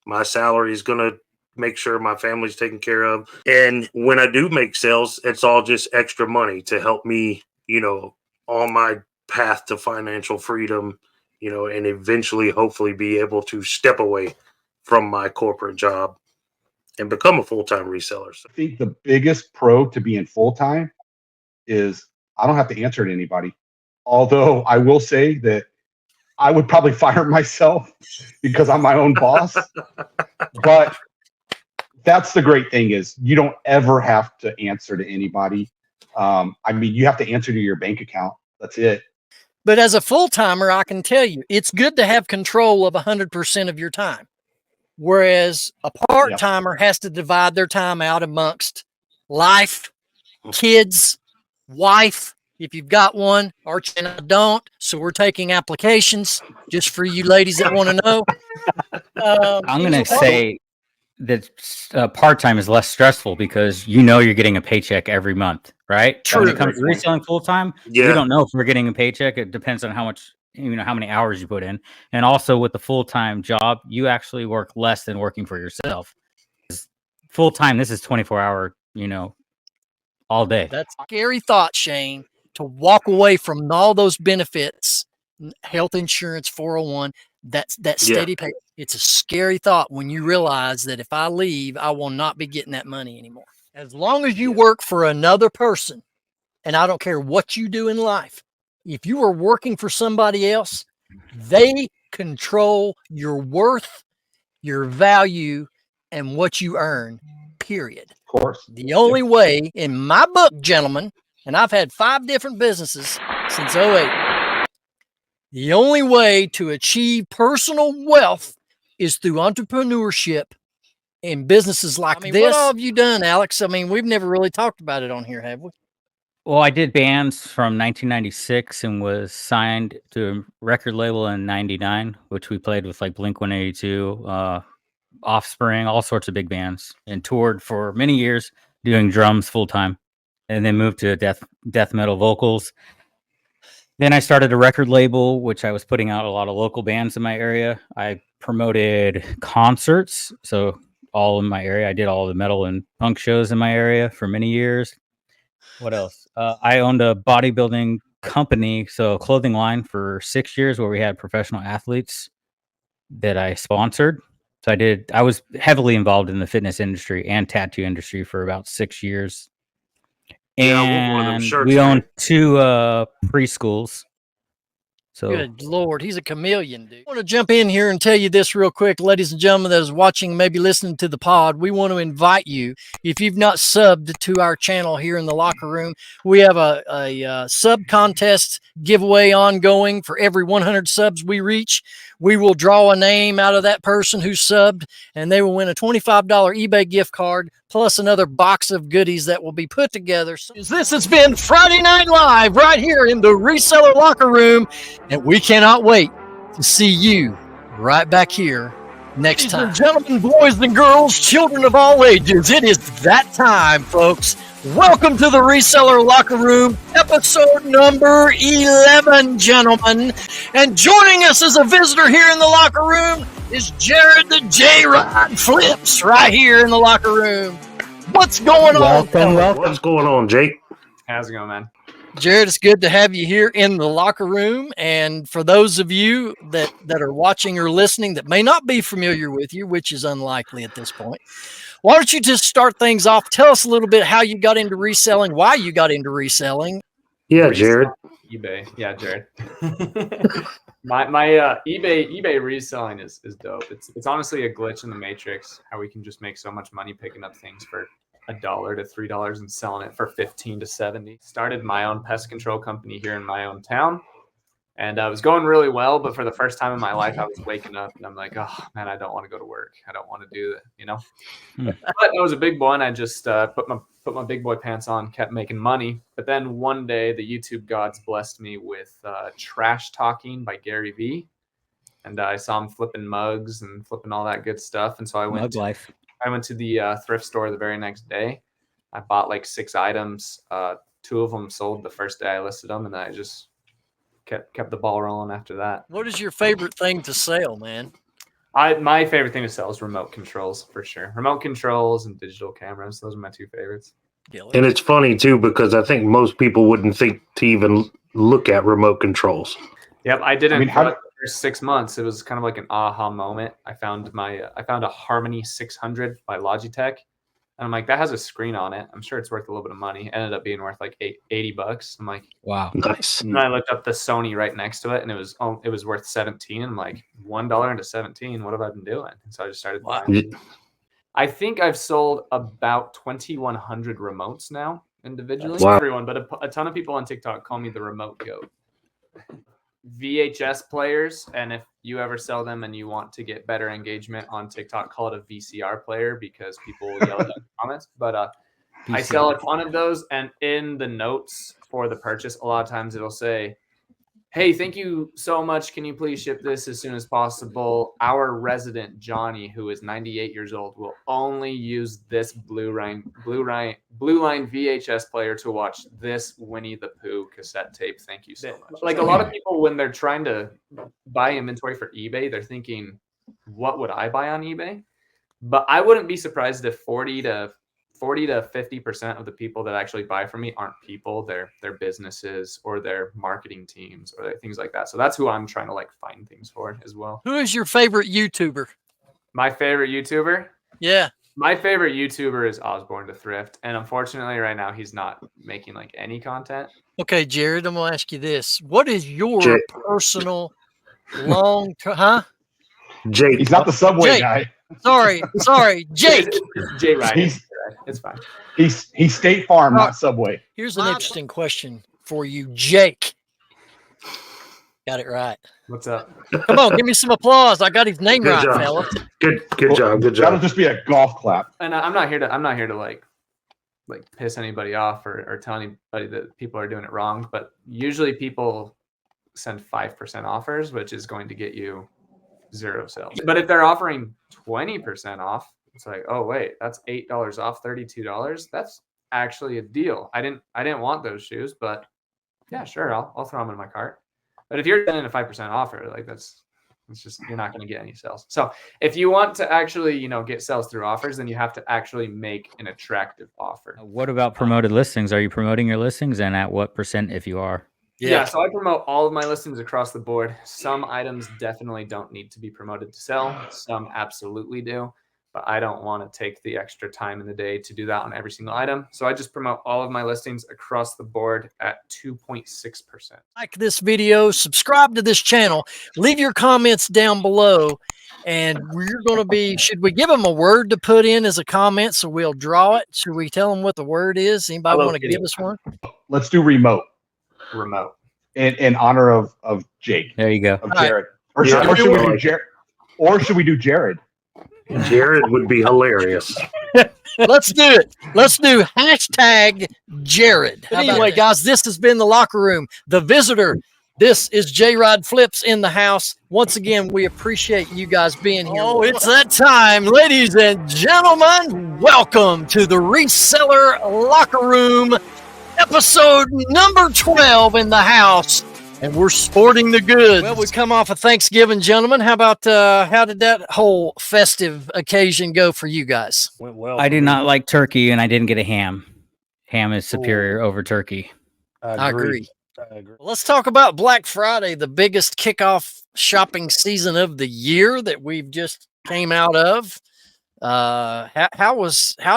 My salary is going to make sure my family's taken care of. And when I do make sales, it's all just extra money to help me, on my path to financial freedom, and eventually, hopefully, be able to step away from my corporate job and become a full-time reseller. I think the biggest pro to being full-time is I don't have to answer to anybody. Although I will say that I would probably fire myself because I'm my own boss. But that's the great thing, is you don't ever have to answer to anybody. You have to answer to your bank account. That's it. But as a full-timer, I can tell you, it's good to have control of 100% of your time. Whereas a part-timer has to divide their time out amongst life, kids, wife, if you've got one. Archie and I don't, so we're taking applications just for you ladies that want to know. I'm going to say that part-time is less stressful because you're getting a paycheck every month, right? True. When it comes to reselling full-time, you don't know if we're getting a paycheck. It depends on how much, how many hours you put in. And also with the full-time job, you actually work less than working for yourself. Full-time, this is 24-hour, all day. That's a scary thought, Shane, to walk away from all those benefits, health insurance, 401, that steady pay. It's a scary thought when you realize that if I leave, I will not be getting that money anymore. As long as you work for another person, and I don't care what you do in life, if you are working for somebody else, they control your worth, your value, and what you earn, period. Of course. The only way, in my book, gentlemen, and I've had 5 different businesses since 2008, the only way to achieve personal wealth is through entrepreneurship in businesses like this. What all have you done, Alex? We've never really talked about it on here, have we? Well, I did bands from 1996 and was signed to a record label in 99, which we played with like Blink-182, Offspring, all sorts of big bands, and toured for many years doing drums full time, and then moved to death metal vocals. Then I started a record label, which I was putting out a lot of local bands in my area. I promoted concerts, so all in my area. I did all the metal and punk shows in my area for many years. What else? I owned a bodybuilding company, so a clothing line, for 6 years, where we had professional athletes that I sponsored. So I was heavily involved in the fitness industry and tattoo industry for about 6 years. And we owned 2 preschools. So good Lord, he's a chameleon, dude. I want to jump in here and tell you this real quick, ladies and gentlemen that is watching, maybe listening to the pod. We want to invite you, if you've not subbed to our channel here in the locker room, we have a sub contest giveaway ongoing. For every 100 subs we reach, we will draw a name out of that person who subbed, and they will win a $25 eBay gift card plus another box of goodies that will be put together. This has been Friday Night Live right here in the Reseller Locker Room, and we cannot wait to see you right back here next time. Ladies and gentlemen, boys and girls, children of all ages, it is that time, folks. Welcome to the Reseller Locker Room, episode number 11, gentlemen. And joining us as a visitor here in the locker room is Jared the J-Rod Flips right here in the locker room. What's going on? welcome. What's going on, Jake? How's it going, man? Jared, it's good to have you here in the locker room. And for those of you that are watching or listening that may not be familiar with you, which is unlikely at this point, why don't you just start things off? Tell us a little bit how you got into reselling, why you got into reselling. Yeah, Jared. eBay. Yeah, Jared. my eBay reselling is dope. It's honestly a glitch in the matrix how we can just make so much money picking up things for $1 to $3 and selling it for 15 to 70. Started my own pest control company here in my own town, and I was going really well. But for the first time in my life, I was waking up and I'm like, oh man, I don't want to go to work. I don't want to do it, you know. But I was a big boy, and I just put my big boy pants on, kept making money. But then one day, the YouTube gods blessed me with Trash Talking by Gary Vee, and I saw him flipping mugs and flipping all that good stuff. And so I went to the thrift store the very next day. I bought like 6 items. 2 of them sold the first day I listed them, and then I just kept the ball rolling after that. What is your favorite thing to sell, man? My favorite thing to sell is remote controls, for sure. Remote controls and digital cameras. Those are my 2 favorites. And it's funny too, because I think most people wouldn't think to even look at remote controls. Yep, I didn't. For the first 6 months, it was kind of like an aha moment. I found a Harmony 600 by Logitech, and I'm like, that has a screen on it. I'm sure it's worth a little bit of money. It ended up being worth like $80. I'm like, wow, nice. And I looked up the Sony right next to it, and it was worth $17. I'm like, $1 into 17. What have I been doing? And so I just started buying. I think I've sold about 2,100 remotes now individually. Wow. Everyone, but a ton of people on TikTok call me the remote goat. VHS players, and if you ever sell them and you want to get better engagement on TikTok, call it a VCR player because people yell at in the comments. But I sell a ton of those, and in the notes for the purchase, a lot of times it'll say, hey, thank you so much. Can you please ship this as soon as possible? Our resident Johnny, who is 98 years old, will only use this Blue Line VHS player to watch this Winnie the Pooh cassette tape. Thank you so much. Like a lot of people, when they're trying to buy inventory for eBay, they're thinking, what would I buy on eBay? But I wouldn't be surprised if 40 to 50% of the people that actually buy from me aren't people, they're businesses or their marketing teams or things like that. So that's who I'm trying to like find things for as well. Who is your favorite YouTuber? My favorite YouTuber? Yeah. My favorite YouTuber is Osborne to Thrift. And unfortunately right now he's not making like any content. Okay, Jared, I'm going to ask you this. What is your personal huh? Jake. He's not the Subway Jake. guy. Sorry, Jake. Jay Ryan. It's fine. He's State Farm, not Subway. Here's an interesting question for you, Jake. Got it right. What's up? Come on, give me some applause. I got his name right, fella. Good job. That'll just be a golf clap. And I'm not here to like piss anybody off or tell anybody that people are doing it wrong. But usually people send 5% offers, which is going to get you 0 sales. But if they're offering 20% off, it's like, oh wait, that's $8 off $32. That's actually a deal. I didn't want those shoes, but yeah, sure, I'll throw them in my cart. But if you're sending a 5% offer, like it's just, you're not going to get any sales. So if you want to actually, get sales through offers, then you have to actually make an attractive offer. What about promoted listings? Are you promoting your listings, and at what percent if you are? Yeah, so I promote all of my listings across the board. Some items definitely don't need to be promoted to sell. Some absolutely do. but I don't want to take the extra time in the day to do that on every single item. So I just promote all of my listings across the board at 2.6%. Like this video, subscribe to this channel, leave your comments down below, and we're going to be, should we give them a word to put in as a comment so we'll draw it? Should we tell them what the word is? Anybody want to give us one? Let's do remote. Remote. In honor of Jake. There you go. Of Jared. Or should we do Jared? Or should we do Jared? Jared would be hilarious. Let's do it. Let's do hashtag Jared. Anyway, guys, this has been The Locker Room, The Visitor. This is J-Rod Flips in the house. Once again, we appreciate you guys being here. Oh, it's that time. Ladies and gentlemen, welcome to the Reseller Locker Room, episode number 12 in the house. And we're sporting the goods. Well, we come off of Thanksgiving, gentlemen. How about how did that whole festive occasion go for you guys? Went well. I did not like turkey, and I didn't get a ham. Ham is superior over turkey. I agree. Let's talk about Black Friday, the biggest kickoff shopping season of the year that we've just came out of. How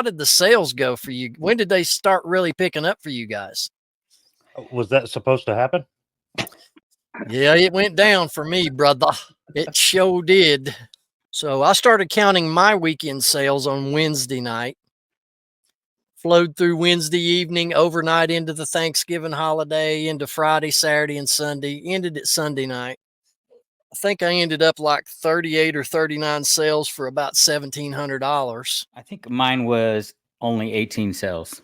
did the sales go for you? When did they start really picking up for you guys? Was that supposed to happen? Yeah, it went down for me, brother. It sure did. So I started counting my weekend sales on Wednesday night. Flowed through Wednesday evening, overnight into the Thanksgiving holiday, into Friday, Saturday, and Sunday. Ended at Sunday night. I think I ended up like 38 or 39 sales for about $1,700. I think mine was only 18 sales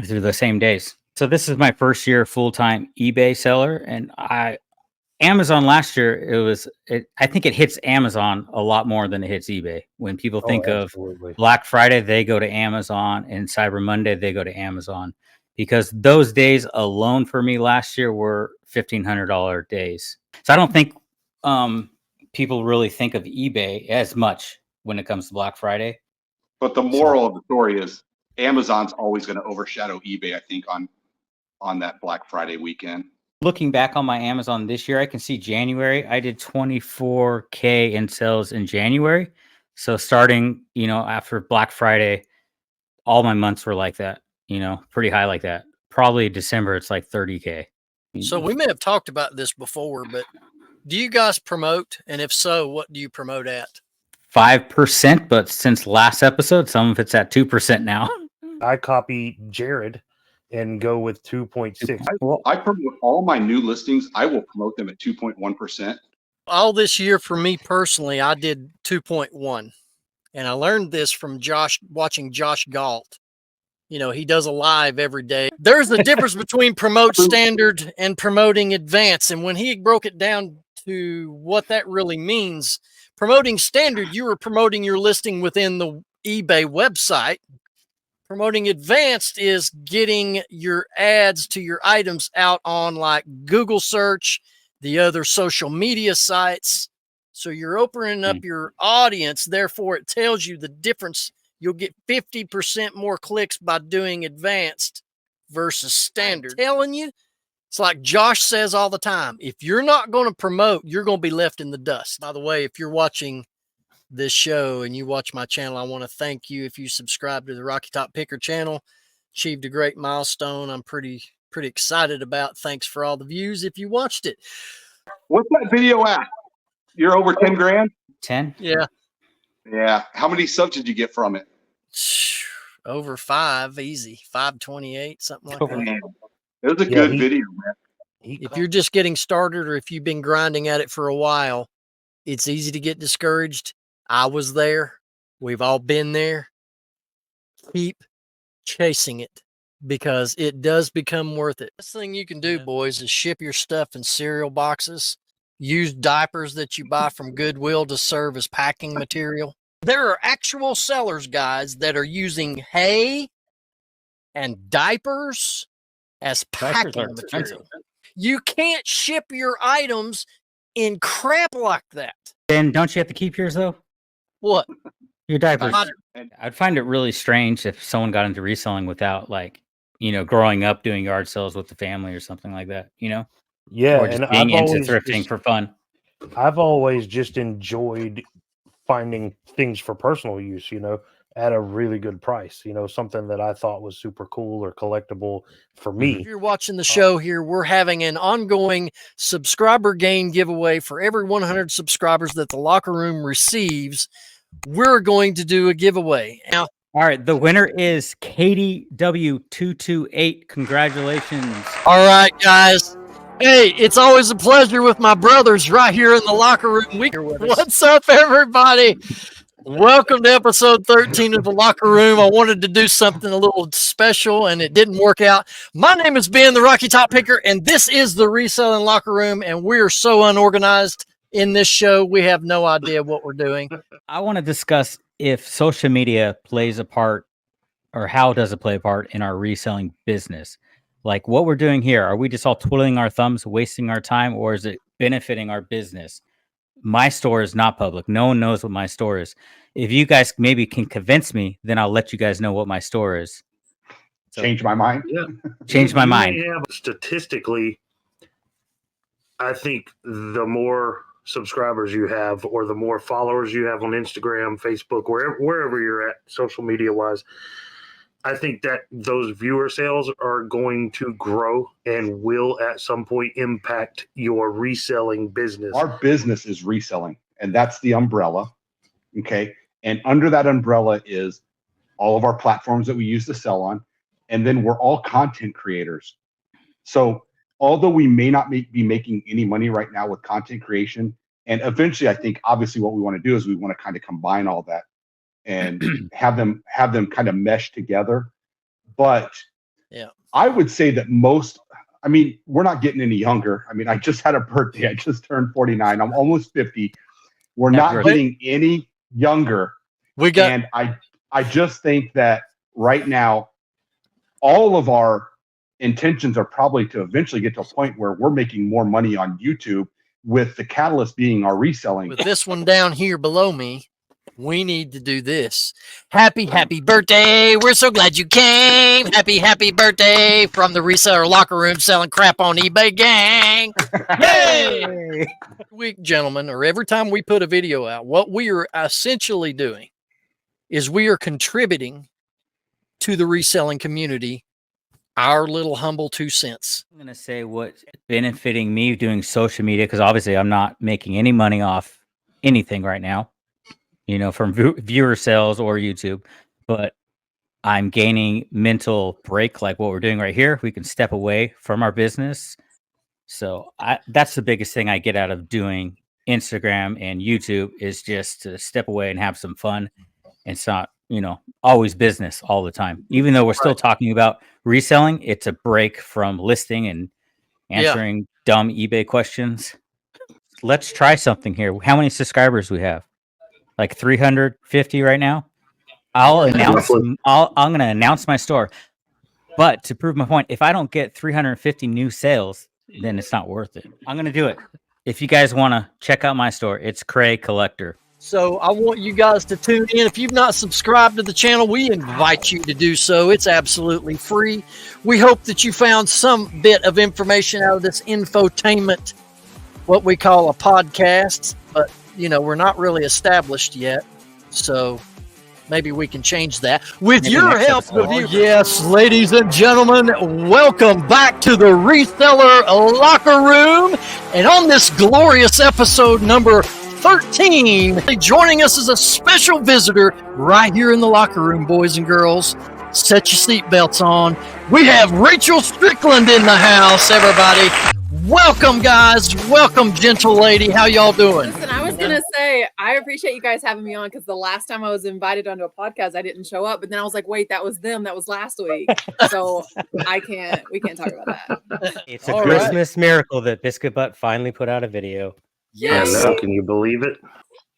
through the same days. So this is my first year full-time eBay seller, and Amazon last year, I think it hits Amazon a lot more than it hits eBay. When people think of Black Friday, they go to Amazon, and Cyber Monday, they go to Amazon, because those days alone for me last year were $1,500 days. So I don't think people really think of eBay as much when it comes to Black Friday. But the moral of the story is Amazon's always going to overshadow eBay, I think, on that Black Friday weekend. Looking back on my Amazon this year, I can see January, I did 24K in sales in January. So starting, after Black Friday, all my months were like that, pretty high like that. Probably December, it's like 30K. So we may have talked about this before, but do you guys promote? And if so, what do you promote at? 5%, but since last episode, some of it's at 2% now. I copy Jared and go with 2.6. I promote all my new listings. I will promote them at 2.1%. All this year for me personally, I did 2.1. And I learned this from watching Josh Galt. He does a live every day. There's a difference between promote standard and promoting advanced. And when he broke it down to what that really means, promoting standard, you were promoting your listing within the eBay website. Promoting advanced is getting your ads to your items out on like Google search, the other social media sites. So you're opening up your audience. Therefore, it tells you the difference. You'll get 50% more clicks by doing advanced versus standard. I'm telling you, it's like Josh says all the time. If you're not going to promote, you're going to be left in the dust. By the way, if you're watching this show and you watch my channel, I want to thank you. If you subscribe to the Rocky Top Picker channel, achieved a great milestone. I'm pretty excited about. Thanks for all the views if you watched it. What's that video at? You're over 10 grand? 10? Yeah. Yeah. How many subs did you get from it? Over 5, easy. 528, something like that. It was a good video, man. If you're just getting started or if you've been grinding at it for a while, it's easy to get discouraged. I was there. We've all been there. Keep chasing it because it does become worth it. Best thing you can do, boys, is ship your stuff in cereal boxes. Use diapers that you buy from Goodwill to serve as packing material. There are actual sellers, guys, that are using hay and diapers as packing material. You can't ship your items in crap like that. And don't you have to keep yours, though? What? Your diapers. I'd find it really strange if someone got into reselling without, growing up doing yard sales with the family or something like that, Yeah, or just being into thrifting for fun. I've always just enjoyed finding things for personal use, at a really good price, something that I thought was super cool or collectible for me. If you're watching the show here, we're having an ongoing subscriber gain giveaway for every 100 subscribers that the locker room receives. We're going to do a giveaway. Now, all right, the winner is Katie W228. Congratulations. All right, guys. Hey, it's always a pleasure with my brothers right here in the locker room. What's up, everybody? Welcome to episode 13 of the Locker Room. I wanted to do something a little special, and it didn't work out. My name is Ben, the Rocky Top Picker, and this is the Reselling Locker Room, and we're so unorganized in this show. We have no idea what we're doing. I want to discuss if social media plays a part, or how does it play a part in our reselling business. Like what we're doing here, are we just all twiddling our thumbs, wasting our time, or is it benefiting our business? My store is not public. No one knows what my store is. If you guys maybe can convince me, then I'll let you guys know what my store is. So, change my mind. Yeah. Change my mind. Yeah, statistically, I think the more subscribers you have, or the more followers you have on Instagram, Facebook, wherever you're at, social media wise, I think that those viewer sales are going to grow and will at some point impact your reselling business. Our business is reselling, and that's the umbrella. Okay. And under that umbrella is all of our platforms that we use to sell on. And then we're all content creators. So although we may not be making any money right now with content creation, and eventually I think obviously what we want to do is we want to kind of combine all that and have them kind of mesh together. But yeah, I would say that we're not getting any younger. I mean, I just had a birthday. I just turned 49. I'm almost 50. We're not getting any younger. And I just think that right now, all of our intentions are probably to eventually get to a point where we're making more money on YouTube, with the catalyst being our reselling. With this one down here below me, we need to do this. Happy birthday. We're so glad you came. Happy birthday from the Reseller Locker Room selling crap on eBay gang. Yay! Week, gentlemen, or every time we put a video out, what we are essentially doing is we are contributing to the reselling community our little humble 2 cents. I'm going to say what's benefiting me doing social media, because obviously I'm not making any money off anything right now, from viewer sales or YouTube, but I'm gaining mental break like what we're doing right here. We can step away from our business. So that's the biggest thing I get out of doing Instagram and YouTube, is just to step away and have some fun. It's not, always business all the time. Even though we're still talking about reselling, it's a break from listing and answering dumb eBay questions. Let's try something here. How many subscribers we have? Like 350 right now. I'm going to announce my store. But to prove my point, if I don't get 350 new sales, then it's not worth it. I'm going to do it. If you guys want to check out my store, it's Cray Collector. So I want you guys to tune in. If you've not subscribed to the channel, we invite you to do so. It's absolutely free. We hope that you found some bit of information out of this infotainment, what we call a podcast. But, we're not really established yet. So maybe we can change that with your help. Yes, ladies and gentlemen, welcome back to the Reseller Locker Room. And on this glorious episode number 13, joining us as a special visitor right here in the locker room, boys and girls. Set your seatbelts on. We have Rachel Strickland in the house, everybody. Welcome, guys. Welcome, gentle lady. How y'all doing? Listen, I was going to say, I appreciate you guys having me on, because the last time I was invited onto a podcast, I didn't show up. But then I was like, wait, that was them. That was last week. So we can't talk about that. It's a Christmas miracle that Biscuit Butt finally put out a video. Yes. I know. Can you believe it?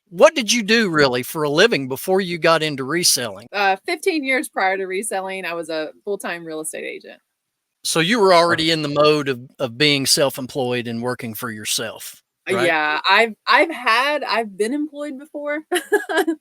What did you do really for a living before you got into reselling? 15 years prior to reselling, I was a full-time real estate agent. So you were already in the mode of being self-employed and working for yourself. Right? Yeah, I've been employed before,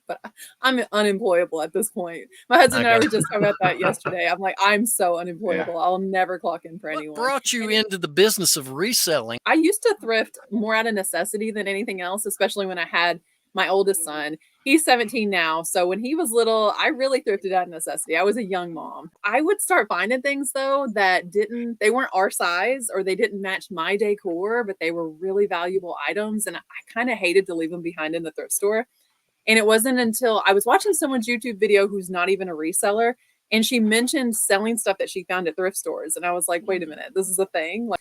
but I'm unemployable at this point. My husband and I were just talking about that yesterday. I'm like, I'm so unemployable. I'll never clock in for anyone. What brought you into the business of reselling? I used to thrift more out of necessity than anything else, especially when I had my oldest son. He's 17 now. So when he was little, I really thrifted out of necessity. I was a young mom. I would start finding things though that they weren't our size or they didn't match my decor, but they were really valuable items. And I kind of hated to leave them behind in the thrift store. And it wasn't until I was watching someone's YouTube video who's not even a reseller, and she mentioned selling stuff that she found at thrift stores. And I was like, wait a minute, this is a thing.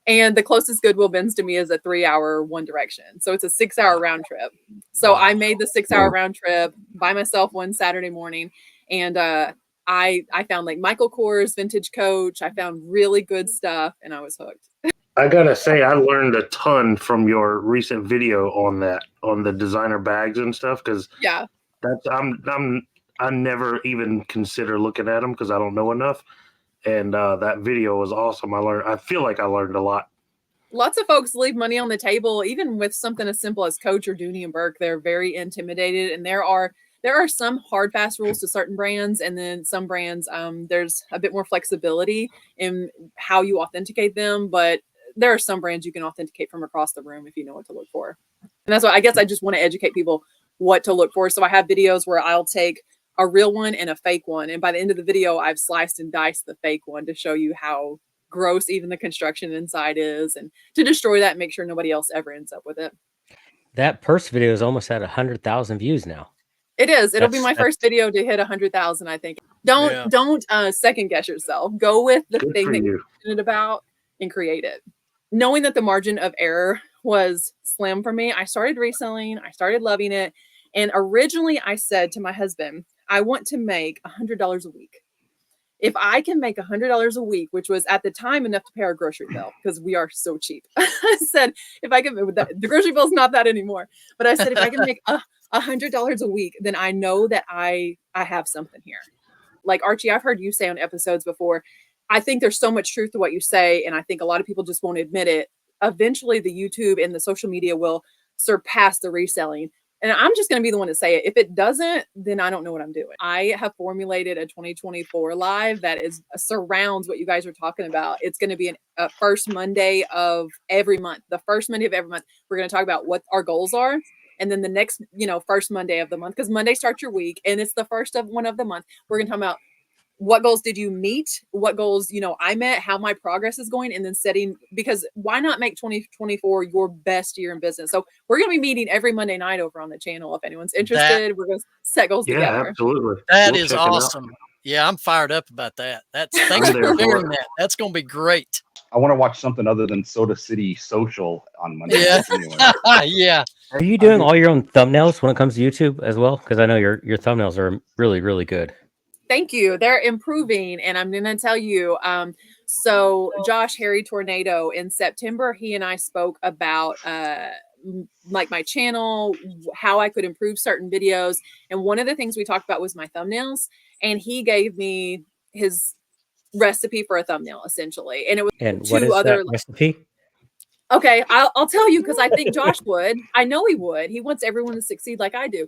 And the closest Goodwill Bins to me is a 3-hour one direction. So it's a 6-hour round trip. So I made the 6-hour round trip by myself one Saturday morning. And I found like Michael Kors vintage Coach. I found really good stuff and I was hooked. I gotta say, I learned a ton from your recent video on the designer bags and stuff. Cause yeah, I never even consider looking at them because I don't know enough. And that video was awesome. I feel like I learned a lot. Lots of folks leave money on the table, even with something as simple as Coach or Dooney and Burke. They're very intimidated, and there are some hard, fast rules to certain brands, and then some brands, there's a bit more flexibility in how you authenticate them. But there are some brands you can authenticate from across the room if you know what to look for. And that's why I guess I just want to educate people what to look for. So I have videos where I'll take a real one and a fake one. And by the end of the video, I've sliced and diced the fake one to show you how gross even the construction inside is, and to destroy that and make sure nobody else ever ends up with it. That purse video is almost at 100,000 views now. It is. It'll be my first video to hit 100,000, I think. Don't second guess yourself. Go with the thing that you're passionate about and create it. Knowing that the margin of error was slim for me, I started reselling. I started loving it. And originally I said to my husband, I want to make $100 a week. If I can make $100 a week, which was at the time enough to pay our grocery bill because we are so cheap. I said, if I can, the grocery bill is not that anymore. But I said, if I can make $100 a week, then I know that I have something here. Like Archie, I've heard you say on episodes before, I think there's so much truth to what you say. And I think a lot of people just won't admit it. Eventually the YouTube and the social media will surpass the reselling. And I'm just going to be the one to say it. If it doesn't, then I don't know what I'm doing. I have formulated a 2024 live that surrounds what you guys are talking about. It's going to be a first Monday of every month. The first Monday of every month, we're going to talk about what our goals are. And then the next, first Monday of the month, because Monday starts your week and it's the first one of the month. We're going to talk about what goals did you meet? What goals, I met, how my progress is going, and then setting, because why not make 2024 your best year in business? So we're going to be meeting every Monday night over on the channel. If anyone's interested, we're going to set goals together. Yeah, absolutely. That is awesome. Yeah, I'm fired up about that. Thanks for sharing that. That's going to be great. I want to watch something other than Soda City Social on Monday. Yeah. Yeah. Are you doing all your own thumbnails when it comes to YouTube as well? Because I know your thumbnails are really, really good. Thank you. They're improving. And I'm going to tell you, so Josh, Harry Tornado, in September, he and I spoke about like my channel, how I could improve certain videos. And one of the things we talked about was my thumbnails. And he gave me his recipe for a thumbnail, essentially. And it was what is that recipe? Okay, I'll tell you, because I think Josh would. I know he would. He wants everyone to succeed like I do.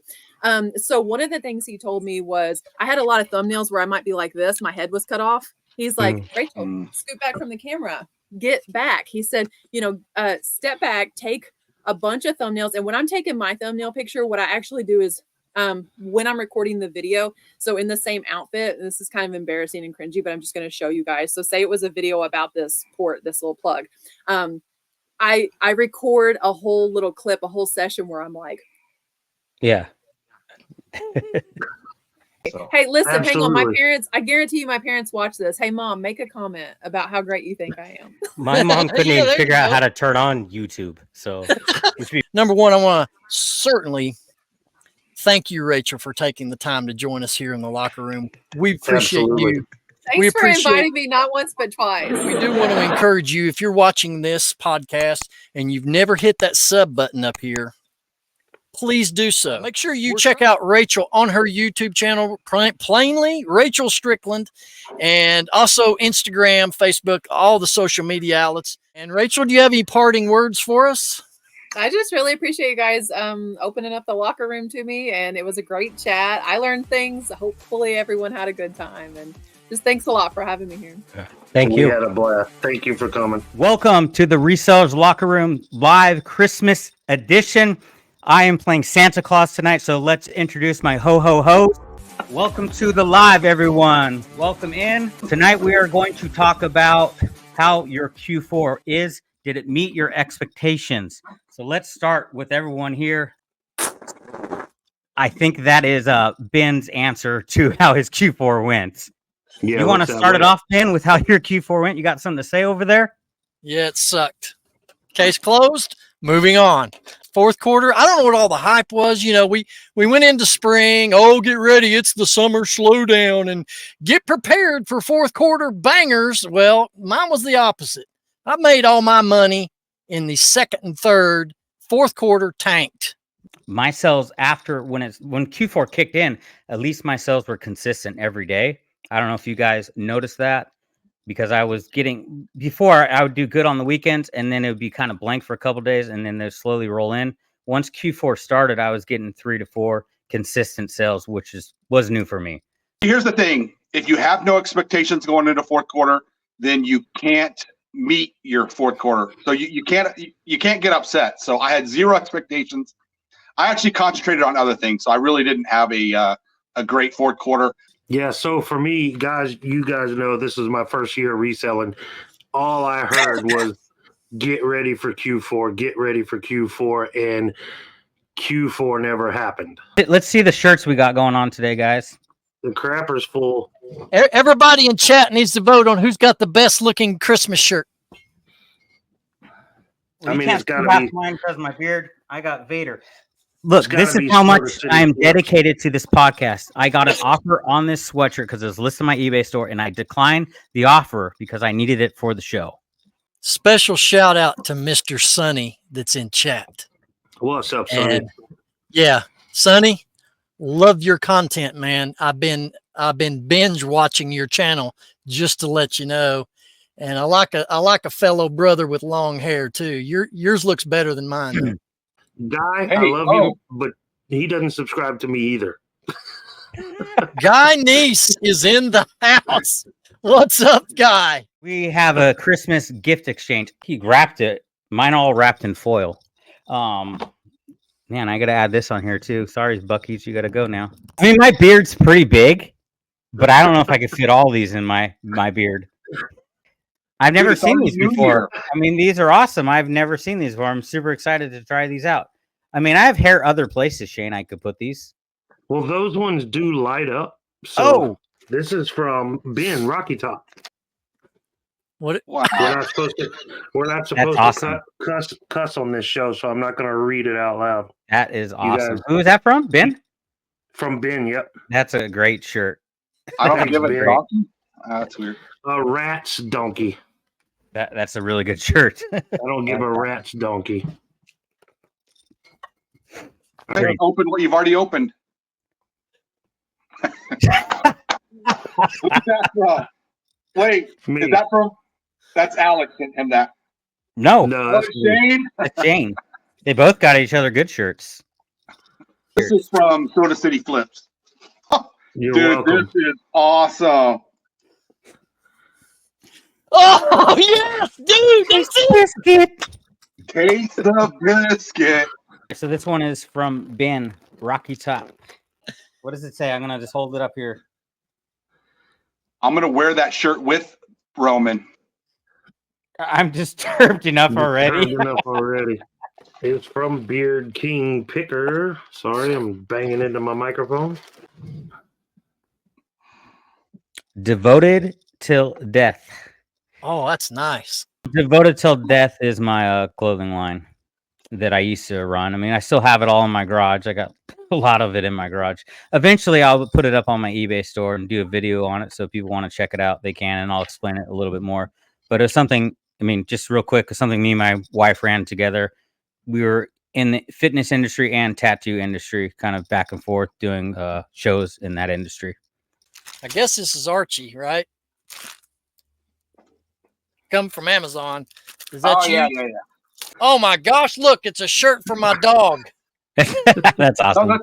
So one of the things he told me was I had a lot of thumbnails where I might be like this. My head was cut off. He's like, Rachel, scoot back from the camera. Get back. He said, step back, take a bunch of thumbnails. And when I'm taking my thumbnail picture, what I actually do is when I'm recording the video, so in the same outfit, this is kind of embarrassing and cringy, but I'm just going to show you guys. So say it was a video about this port, this little plug. I record a whole little clip, a whole session where I'm like, yeah. Hey, listen, hang on. My parents, I guarantee you my parents watch this. Hey, Mom, make a comment about how great you think I am. My mom couldn't even figure out how to turn on YouTube. So, number one, I want to certainly thank you, Rachel, for taking the time to join us here in the locker room. We appreciate you. Thanks for inviting me not once but twice. We do want to encourage you, if you're watching this podcast and you've never hit that sub button up here, please do so. Make sure you check out Rachel on her YouTube channel, plainly, Rachel Strickland, and also Instagram, Facebook, all the social media outlets. And Rachel, do you have any parting words for us? I just really appreciate you guys opening up the locker room to me, and it was a great chat. I learned things. Hopefully everyone had a good time, and just thanks a lot for having me here. Thank you. We had a blast. Thank you for coming. Welcome to the Resellers Locker Room Live Christmas Edition. I am playing Santa Claus tonight, so let's introduce my ho-ho-ho. Welcome to the live, everyone. Welcome in. Tonight we are going to talk about how your Q4 is. Did it meet your expectations? So let's start with everyone here. I think that is Ben's answer to how his Q4 went. Yeah, you want to start it off, Ben, with how your Q4 went? You got something to say over there? Yeah, it sucked. Case closed. Moving on. Fourth quarter, I don't know what all the hype was. You know, we went into spring. Oh, get ready. It's the summer slowdown and get prepared for fourth quarter bangers. Well, mine was the opposite. I made all my money in the second and third. Fourth quarter tanked. My sales after when Q4 kicked in, at least my sales were consistent every day. I don't know if you guys noticed that, because I was getting, before I would do good on the weekends and then it would be kind of blank for a couple of days and then they'd slowly roll in. Once Q4 started, I was getting 3 to 4 consistent sales, which was new for me. Here's the thing. If you have no expectations going into fourth quarter, then you can't meet your fourth quarter. So you can't get upset. So I had zero expectations. I actually concentrated on other things. So I really didn't have a great fourth quarter. Yeah, so for me, guys, you guys know this is my first year reselling. All I heard was get ready for Q4, get ready for Q4, and Q4 never happened. Let's see the shirts we got going on today, guys. The crapper's full. Everybody in chat needs to vote on who's got the best looking Christmas shirt. Well, I mean, it's got to be mine because of my beard. I got Vader. Look, this is how much I am dedicated to this podcast. I got an offer on this sweatshirt because it was listed in my eBay store, and I declined the offer because I needed it for the show. Special shout out to Mr. Sonny that's in chat. What's up, Sonny? Yeah, Sonny, love your content, man. I've been binge watching your channel just to let you know, and I like a fellow brother with long hair too. Yours looks better than mine, though. Guy, hey, I love you, but he doesn't subscribe to me either. Guy Niece is in the house. What's up, Guy? We have a Christmas gift exchange. He wrapped it. Mine all wrapped in foil. Man, I got to add this on here too. Sorry, Bucky's, you got to go now. I mean, my beard's pretty big, but I don't know if I could fit all these in my beard. I've never seen these before. I mean, these are awesome. I've never seen these before. I'm super excited to try these out. I mean, I have hair other places, Shane. I could put these. Well, those ones do light up. So this is from Ben Rocky Top. What? We're not supposed to cuss on this show, so I'm not going to read it out loud. That is awesome. Who is that from? Ben? From Ben, yep. That's a great shirt. I don't give a donkey. That's weird. A rat's donkey. That's a really good shirt. I don't give a rat's donkey. Open what you've already opened. Wait, Me. Is that from? That's Alex sent him that. No, that's Shane. That's Shane. They both got each other good shirts. This is from Soda City Flips. You're Dude, welcome. this is awesome. Oh yes, dude, this biscuit. Taste the biscuit. So this one is from Ben Rocky Top. What does it say? I'm gonna just hold it up here. I'm gonna wear that shirt with Roman. I'm disturbed enough already. It's from Beard King Picker. Sorry, I'm banging into my microphone. Devoted till death. Oh, that's nice. Devoted till death is my clothing line that I used to run. I mean, I still have it all in my garage. I got a lot of it in my garage. Eventually, I'll put it up on my eBay store and do a video on it. So if people want to check it out, they can, and I'll explain it a little bit more. But it's something, I mean, just real quick, it's something me and my wife ran together. We were in the fitness industry and tattoo industry, kind of back and forth doing shows in that industry. I guess this is Archie, right? Come from Amazon. Is that you? Yeah. Oh my gosh, look, it's a shirt for my dog. That's awesome.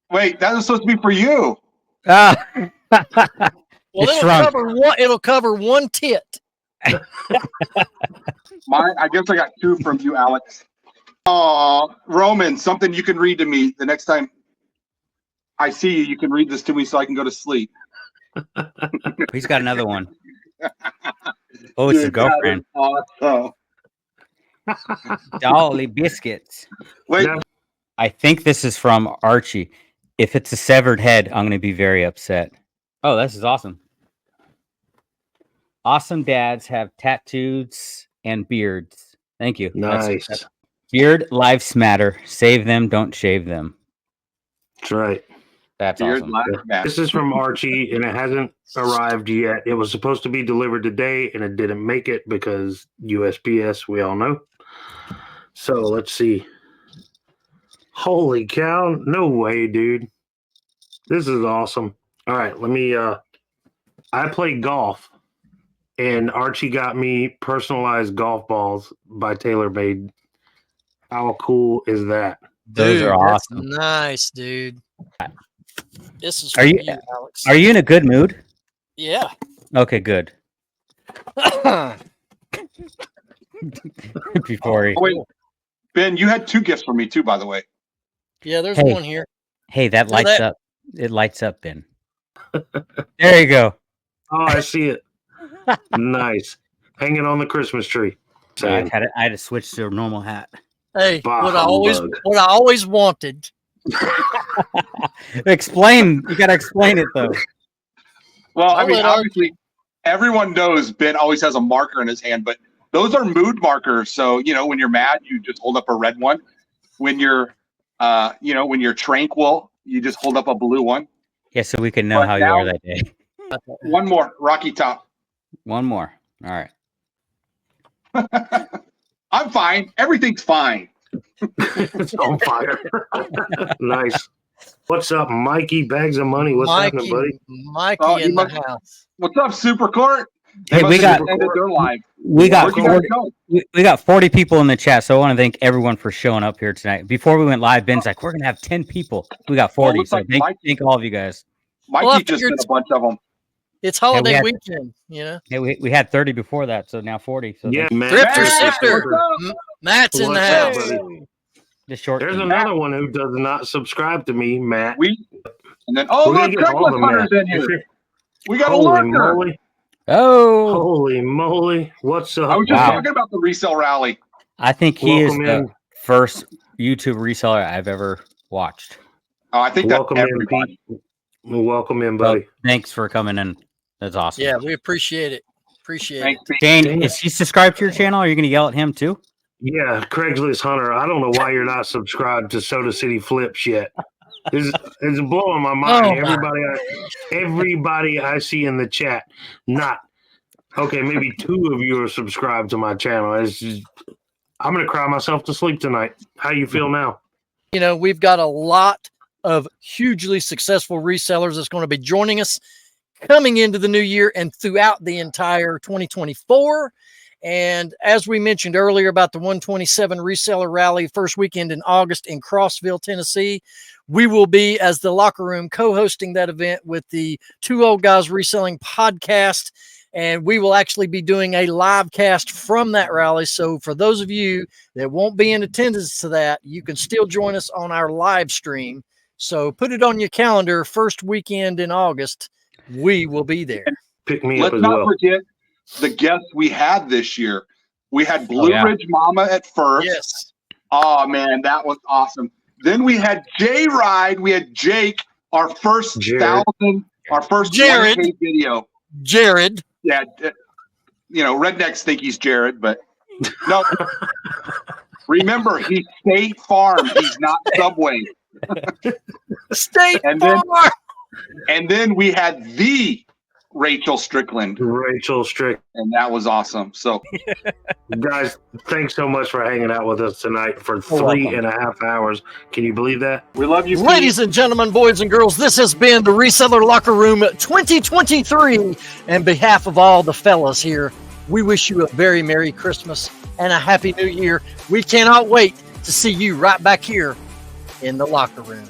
Wait, that was supposed to be for you. Well, it'll cover one tit. Mine, I guess I got two from you, Alex. Oh, Roman, something you can read to me the next time I see you. You can read this to me so I can go to sleep. He's got another one. Oh, it's his girlfriend. Awesome. Dolly biscuits. Wait. I think this is from Archie. If it's a severed head, I'm going to be very upset. Oh, this is awesome. Awesome dads have tattoos and beards. Thank you. Nice. Beard lives matter. Save them, don't shave them. That's right. That's Beard awesome. lives matter. This is from Archie, and it hasn't arrived yet. It was supposed to be delivered today, and it didn't make it because USPS, we all know. So let's see. Holy cow. No way, dude. This is awesome. All right, let me I play golf, and Archie got me personalized golf balls by TaylorMade. How cool is that? Those Dude, are that's awesome. nice, dude. This is Are for you Alex. are you in a good mood? Yeah. Okay, good. Before he... Oh, wait, Ben, you had 2 gifts for me too, by the way. Yeah, there's Hey. one here. Hey, that No, lights that- up. It lights up, Ben. There you go. Oh, I see it. Nice. Hanging on the Christmas tree. I had to switch to a normal hat. Hey, Bah, what I always humbug. wanted. Explain. You got to explain it though. Well, I I'll mean, let obviously, everyone knows Ben always has a marker in his hand, but those are mood markers. So, when you're mad, you just hold up a red one. When you're, when you're tranquil, you just hold up a blue one. Yeah, so we can know But how you now- are that day. One more, Rocky Top. One more. All right. I'm fine. Everything's fine. It's on fire. Nice. What's up, Mikey? Bags of money. What's happening, buddy? Mikey Oh, in you the must- house. What's up, Super Court? Hey, we got They're live. we got Where'd you guys 40, go? we got 40 people in the chat, so I want to thank everyone for showing up here tonight. Before we went live, Ben's like, we're gonna have 10 people. We got 40, looks so like thank all of you guys. Mikey Well, I just figured did a bunch of them. It's holiday had- weekend, Hey, we had 30 before that, so now 40. So Yeah, thank- man. Thrifter, Matt, sifter. what's up? Matt's in the What's up, house. buddy? the short. There's team. another one who does not subscribe to me, Matt. And then, We're look, gonna get all of Craigslist them, Hunter's Matt. in here. We got a Holy lurker. moly. Oh, Holy moly. What's up? I was just Wow. talking about the resale rally. I think he is Welcome the in. first YouTube reseller I've ever watched. Oh, I think that's Welcome in, everybody. Pete. Welcome in, So buddy. thanks for coming in. That's awesome. Yeah, we appreciate it. Appreciate Thanks, it. Pete. Dane, is he subscribed to your channel? Are you going to yell at him too? Yeah, Craigslist Hunter. I don't know why you're not subscribed to Soda City Flips yet. It's blowing my mind. Oh, my. Everybody I see in the chat, not okay. Maybe 2 of you are subscribed to my channel. It's just, I'm gonna cry myself to sleep tonight. How you feel now? We've got a lot of hugely successful resellers that's going to be joining us coming into the new year and throughout the entire 2024. And as we mentioned earlier about the 127 reseller rally first weekend in August in Crossville, Tennessee, we will be, as the Locker Room, co-hosting that event with the Two Old Guys Reselling podcast. And we will actually be doing a live cast from that rally. So for those of you that won't be in attendance to that, you can still join us on our live stream. So put it on your calendar, first weekend in August, we will be there. Pick me up Let's as not well. forget the guests we had this year. We had Blue yeah. Ridge Mama at first. Yes. Oh, man, that was awesome. Then we had J-Ride. We had Jake, our first Jared. 1,000, our first Jared. 1K video. Jared. Yeah, rednecks think he's Jared, but no. Remember, he's State Farm. He's not Subway. State And then- Farm. And then we had the Rachel Strickland, Rachel Strick. and that was awesome. So Guys, thanks so much for hanging out with us tonight for welcome. 3.5 hours. Can you believe that? we love you, Pete. Ladies and gentlemen, boys and girls, this has been the Reseller Locker Room 2023. And behalf of all the fellas here, we wish you a very Merry Christmas and a Happy New Year. We cannot wait to see you right back here in the locker room.